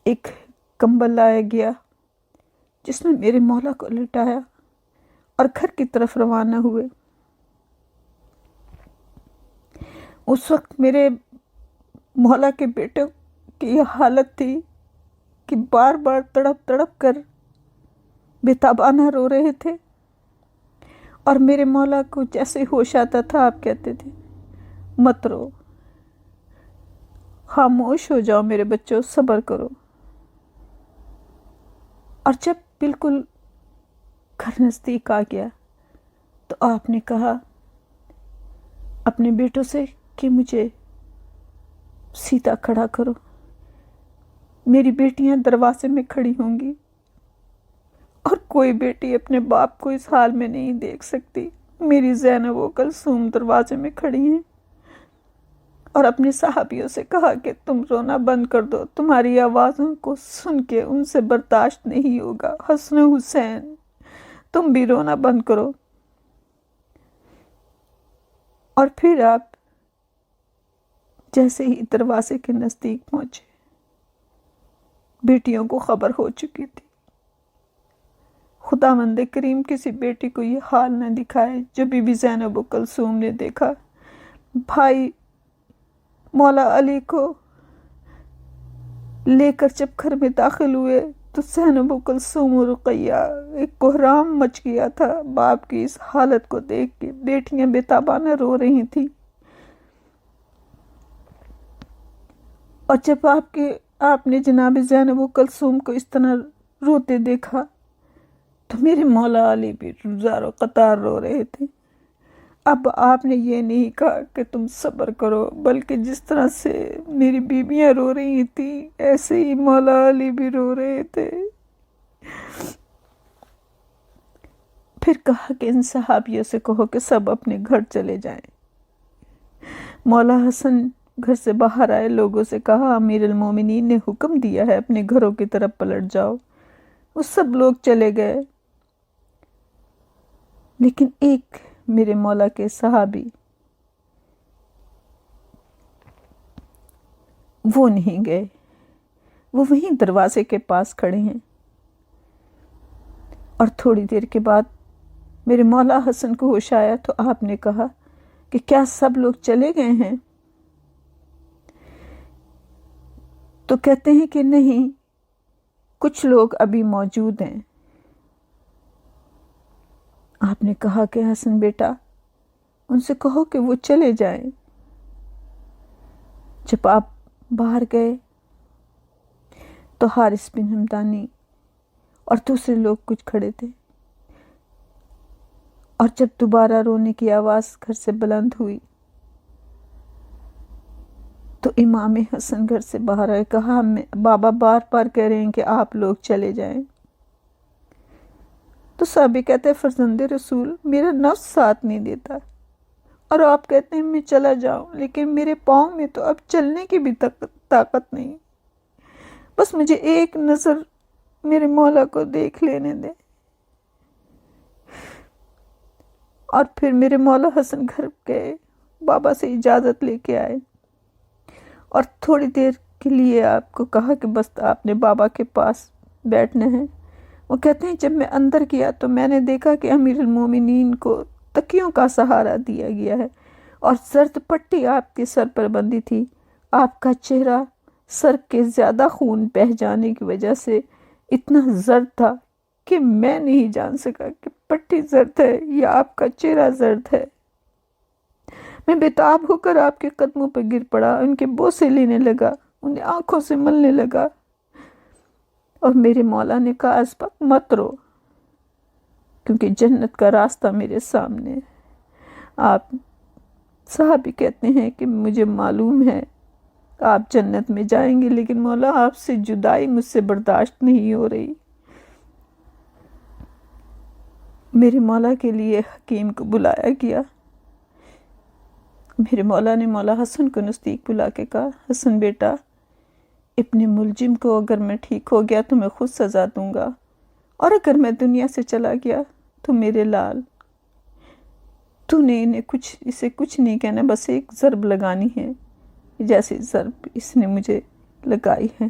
ایک کمبل لایا گیا جس میں میرے مولا کو لٹایا اور گھر کی طرف روانہ ہوئے۔ اس وقت میرے مولا کے بیٹوں کی یہ حالت تھی کہ بار بار تڑپ تڑپ کر بےتابانہ رو رہے تھے، اور میرے مولا کو جیسے ہوش آتا تھا آپ کہتے تھے، مت رو، خاموش ہو جاؤ میرے بچوں، صبر کرو۔ اور جب بالکل گھر نزدیک آ گیا تو آپ نے کہا اپنے بیٹوں سے کہ مجھے سیدھا کھڑا کرو، میری بیٹیاں دروازے میں کھڑی ہوں گی، اور کوئی بیٹی اپنے باپ کو اس حال میں نہیں دیکھ سکتی۔ میری زینب و کلثوم دروازے میں کھڑی ہیں، اور اپنے صحابیوں سے کہا کہ تم رونا بند کر دو، تمہاری آوازوں کو سن کے ان سے برداشت نہیں ہوگا۔ حسن حسین تم بھی رونا بند کرو۔ اور پھر آپ جیسے ہی دروازے کے نزدیک پہنچے، بیٹیوں کو خبر ہو چکی تھی۔ خداوند کریم کسی بیٹی کو یہ حال نہ دکھائے۔ جو بی بی زینب و کلثوم نے دیکھا، بھائی مولا علی کو لے کر جب گھر میں داخل ہوئے تو زینب و کلثوم و رقیہ، ایک کوہرام مچ گیا تھا باپ کی اس حالت کو دیکھ کے۔ بیٹیاں بےتابانہ رو رہی تھیں، اور جب آپ نے جناب زینب و کلثوم کو اس طرح روتے دیکھا تو میرے مولا علی بھی زارو قطار رو رہے تھے۔ اب آپ نے یہ نہیں کہا کہ تم صبر کرو، بلکہ جس طرح سے میری بیویاں رو رہی تھیں ایسے ہی مولا علی بھی رو رہے تھے۔ پھر کہا کہ ان صحابیوں سے کہو کہ سب اپنے گھر چلے جائیں۔ مولا حسن گھر سے باہر آئے، لوگوں سے کہا امیر المومنین نے حکم دیا ہے اپنے گھروں کی طرف پلٹ جاؤ۔ وہ سب لوگ چلے گئے، لیکن ایک میرے مولا کے صحابی وہ نہیں گئے، وہ وہیں دروازے کے پاس کھڑے ہیں، اور تھوڑی دیر کے بعد میرے مولا حسن کو ہوش آیا تو آپ نے کہا کہ کیا سب لوگ چلے گئے ہیں؟ تو کہتے ہیں کہ نہیں، کچھ لوگ ابھی موجود ہیں۔ آپ نے کہا کہ حسن بیٹا، ان سے کہو کہ وہ چلے جائیں۔ جب آپ باہر گئے تو حارث بن ہمدانی اور دوسرے لوگ کچھ کھڑے تھے، اور جب دوبارہ رونے کی آواز گھر سے بلند ہوئی تو امام حسن گھر سے باہر آئے، کہا بابا بار بار کہہ رہے ہیں کہ آپ لوگ چلے جائیں۔ تو صحابی کہتے ہیں فرزند رسول، میرا نفس ساتھ نہیں دیتا، اور آپ کہتے ہیں میں چلا جاؤں، لیکن میرے پاؤں میں تو اب چلنے کی بھی طاقت نہیں، بس مجھے ایک نظر میرے مولا کو دیکھ لینے دیں۔ اور پھر میرے مولا حسن گھر گئے، بابا سے اجازت لے کے آئے، اور تھوڑی دیر کے لیے آپ کو کہا کہ بس آپ نے بابا کے پاس بیٹھنا ہے۔ وہ کہتے ہیں جب میں اندر گیا تو میں نے دیکھا کہ امیر المومنین کو تکیوں کا سہارا دیا گیا ہے، اور زرد پٹی آپ کے سر پر بندھی تھی۔ آپ کا چہرہ سر کے زیادہ خون بہہ جانے کی وجہ سے اتنا زرد تھا کہ میں نہیں جان سکا کہ پٹی زرد ہے یا آپ کا چہرہ زرد ہے۔ میں بےتاب ہو کر آپ کے قدموں پر گر پڑا، ان کے بوسے لینے لگا، انہیں آنکھوں سے ملنے لگا، اور میرے مولا نے کہا اسبق مت رو، کیونکہ جنت کا راستہ میرے سامنے ہے۔ آپ صحابی کہتے ہیں کہ مجھے معلوم ہے آپ جنت میں جائیں گے، لیکن مولا آپ سے جدائی مجھ سے برداشت نہیں ہو رہی۔ میرے مولا کے لیے حکیم کو بلایا گیا۔ میرے مولا نے مولا حسن کو نزدیک بلا کے کہا حسن بیٹا، ابن ملجم کو اگر میں ٹھیک ہو گیا تو میں خود سزا دوں گا، اور اگر میں دنیا سے چلا گیا تو میرے لال، تو نے اسے کچھ نہیں کہنا، بس ایک ضرب لگانی ہے جیسے ضرب اس نے مجھے لگائی ہے۔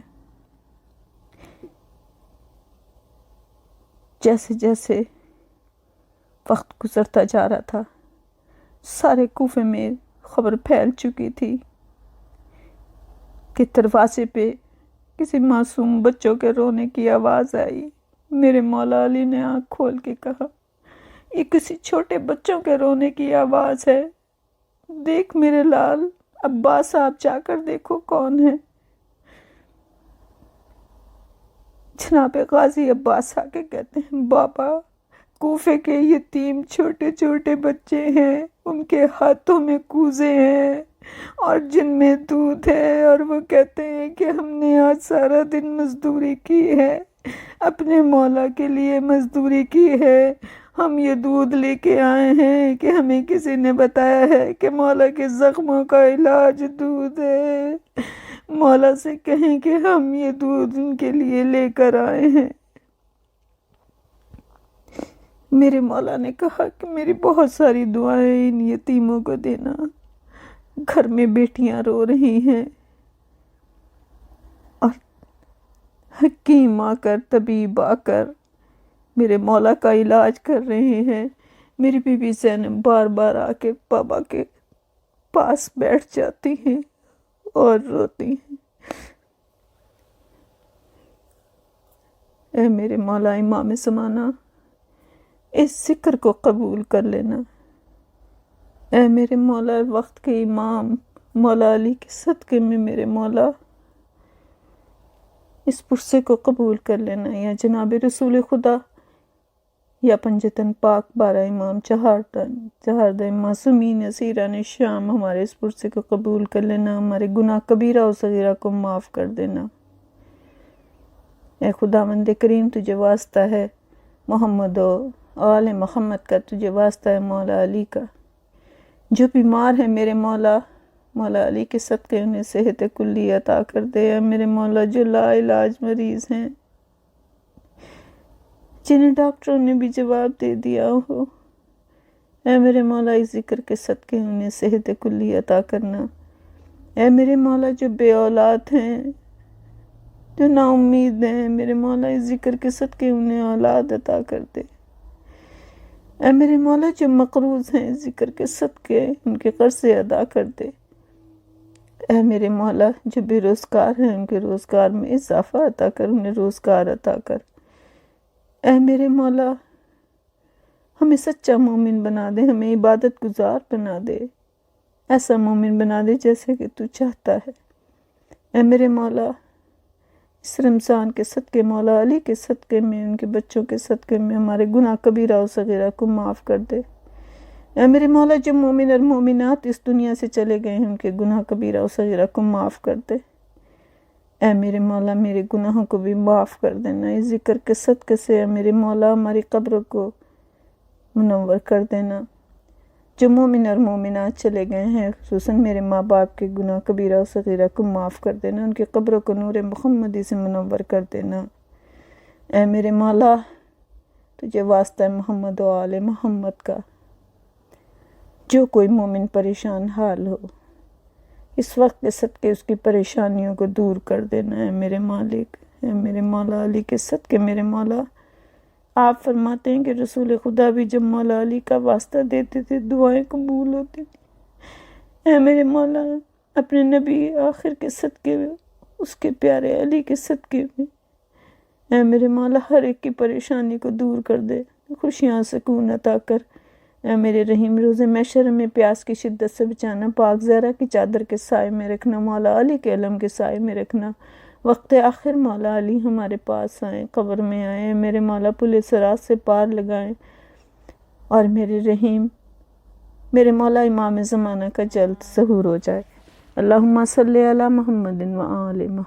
جیسے جیسے وقت گزرتا جا رہا تھا، سارے کوفے میں خبر پھیل چکی تھی کہ دروازے پہ کسی معصوم بچوں کے رونے کی آواز آئی۔ میرے مولا علی نے آنکھ کھول کے کہا یہ کسی چھوٹے بچوں کے رونے کی آواز ہے، دیکھ میرے لال، عباس آپ جا کر دیکھو کون ہے۔ جناب غازی عباس آ کے کہتے ہیں بابا، کوفے کے یتیم چھوٹے چھوٹے بچے ہیں، ان کے ہاتھوں میں کوزے ہیں اور جن میں دودھ ہے، اور وہ کہتے ہیں کہ ہم نے آج سارا دن مزدوری کی ہے، اپنے مولا کے لیے مزدوری کی ہے، ہم یہ دودھ لے کے آئے ہیں کہ ہمیں کسی نے بتایا ہے کہ مولا کے زخموں کا علاج دودھ ہے، مولا سے کہیں کہ ہم یہ دودھ ان کے لیے لے کر آئے ہیں۔ میرے مولا نے کہا کہ میری بہت ساری دعائیں ان یتیموں کو دینا، گھر میں بیٹیاں رو رہی ہیں، اور حکیم آ کر، طبیب آ کر میرے مولا کا علاج کر رہے ہیں۔ میری بی بی زینب بار بار آ کے بابا کے پاس بیٹھ جاتی ہیں اور روتی ہیں۔ اے میرے مولا امام زمانہ، اس ذکر کو قبول کر لینا۔ اے میرے مولا وقت کے امام مولا علی کے صدقے میں میرے مولا اس پرسے کو قبول کر لینا، یا جناب رسول خدا، یا پنجتن پاک بارہ امام چہاردہ معصومین اسیران شام ہمارے اس پرسے کو قبول کر لینا، ہمارے گناہ کبیرہ و صغیرہ کو معاف کر دینا۔ اے خداوند کریم، تجھے واسطہ ہے محمد و آل محمد کا، تجھے واسطہ ہے مولا علی کا، جو بیمار ہے میرے مولا، مولا علی کے صدقے انہیں صحت کلی عطا کر دے۔ اے میرے مولا جو لا علاج مریض ہیں، جنہیں ڈاکٹروں نے بھی جواب دے دیا ہو، اے میرے مولا اس ذکر کے صدقے انہیں صحت کلی عطا کرنا۔ اے میرے مولا جو بے اولاد ہیں، جو نا امید ہیں، میرے مولا اس ذکر کے صدقے انہیں اولاد عطا کر دے۔ اے میرے مولا جو مقروض ہیں اس ذکر کے صدقے ان کے قرض ادا کر دے۔ اے میرے مولا جو بے روزگار ہیں ان کے روزگار میں اضافہ عطا کر، انہیں روزگار عطا کر۔ اے میرے مولا ہمیں سچا مومن بنا دے، ہمیں عبادت گزار بنا دے، ایسا مومن بنا دے جیسے کہ تو چاہتا ہے۔ اے میرے مولا اس رمضان کے صدقے، مولا علی کے صدقے میں، ان کے بچوں کے صدقے میں ہمارے گناہ کبیرہ و صغیرہ کو معاف کر دے۔ اے میرے مولا جو مومن اور مومنات اس دنیا سے چلے گئے ہیں ان کے گناہ کبیرہ و صغیرہ کو معاف کر دے۔ اے میرے مولا میرے گناہوں کو بھی معاف کر دینا، اس ذکر کے صدقے سے اے میرے مولا ہماری قبر کو منور کر دینا۔ جو مومن اور مومنات چلے گئے ہیں خصوصاً میرے ماں باپ کے گناہ کبیرہ و صغیرہ کو معاف کر دینا، ان کی قبروں کو نور محمدی سے منور کر دینا۔ اے میرے مولا تجھے واسطہ محمد و آل محمد کا جو کوئی مومن پریشان حال ہو اس وقت کے صدقے اس کی پریشانیوں کو دور کر دینا۔ اے میرے مالک، اے میرے مولا علی کے صدقے میرے مولا آپ فرماتے ہیں کہ رسول خدا بھی جب مولا علی کا واسطہ دیتے تھے دعائیں قبول ہوتی تھی۔ اے میرے مولا اپنے نبی آخر کے صدقے میں، اس کے پیارے علی کے صدقے میں اے میرے مولا ہر ایک کی پریشانی کو دور کر دے، خوشیاں سکون عطا کر۔ اے میرے رحیم روز محشر میں پیاس کی شدت سے بچانا، پاک زہرا کی چادر کے سائے میں رکھنا، مولا علی کے علم کے سائے میں رکھنا۔ وقت آخر مولا علی ہمارے پاس آئیں، قبر میں آئیں، میرے مولا پل صراط سے پار لگائیں، اور میرے رحیم میرے مولا امام زمانہ کا جلد ظہور ہو جائے۔ اللہم صلی علی محمد و آل محمد۔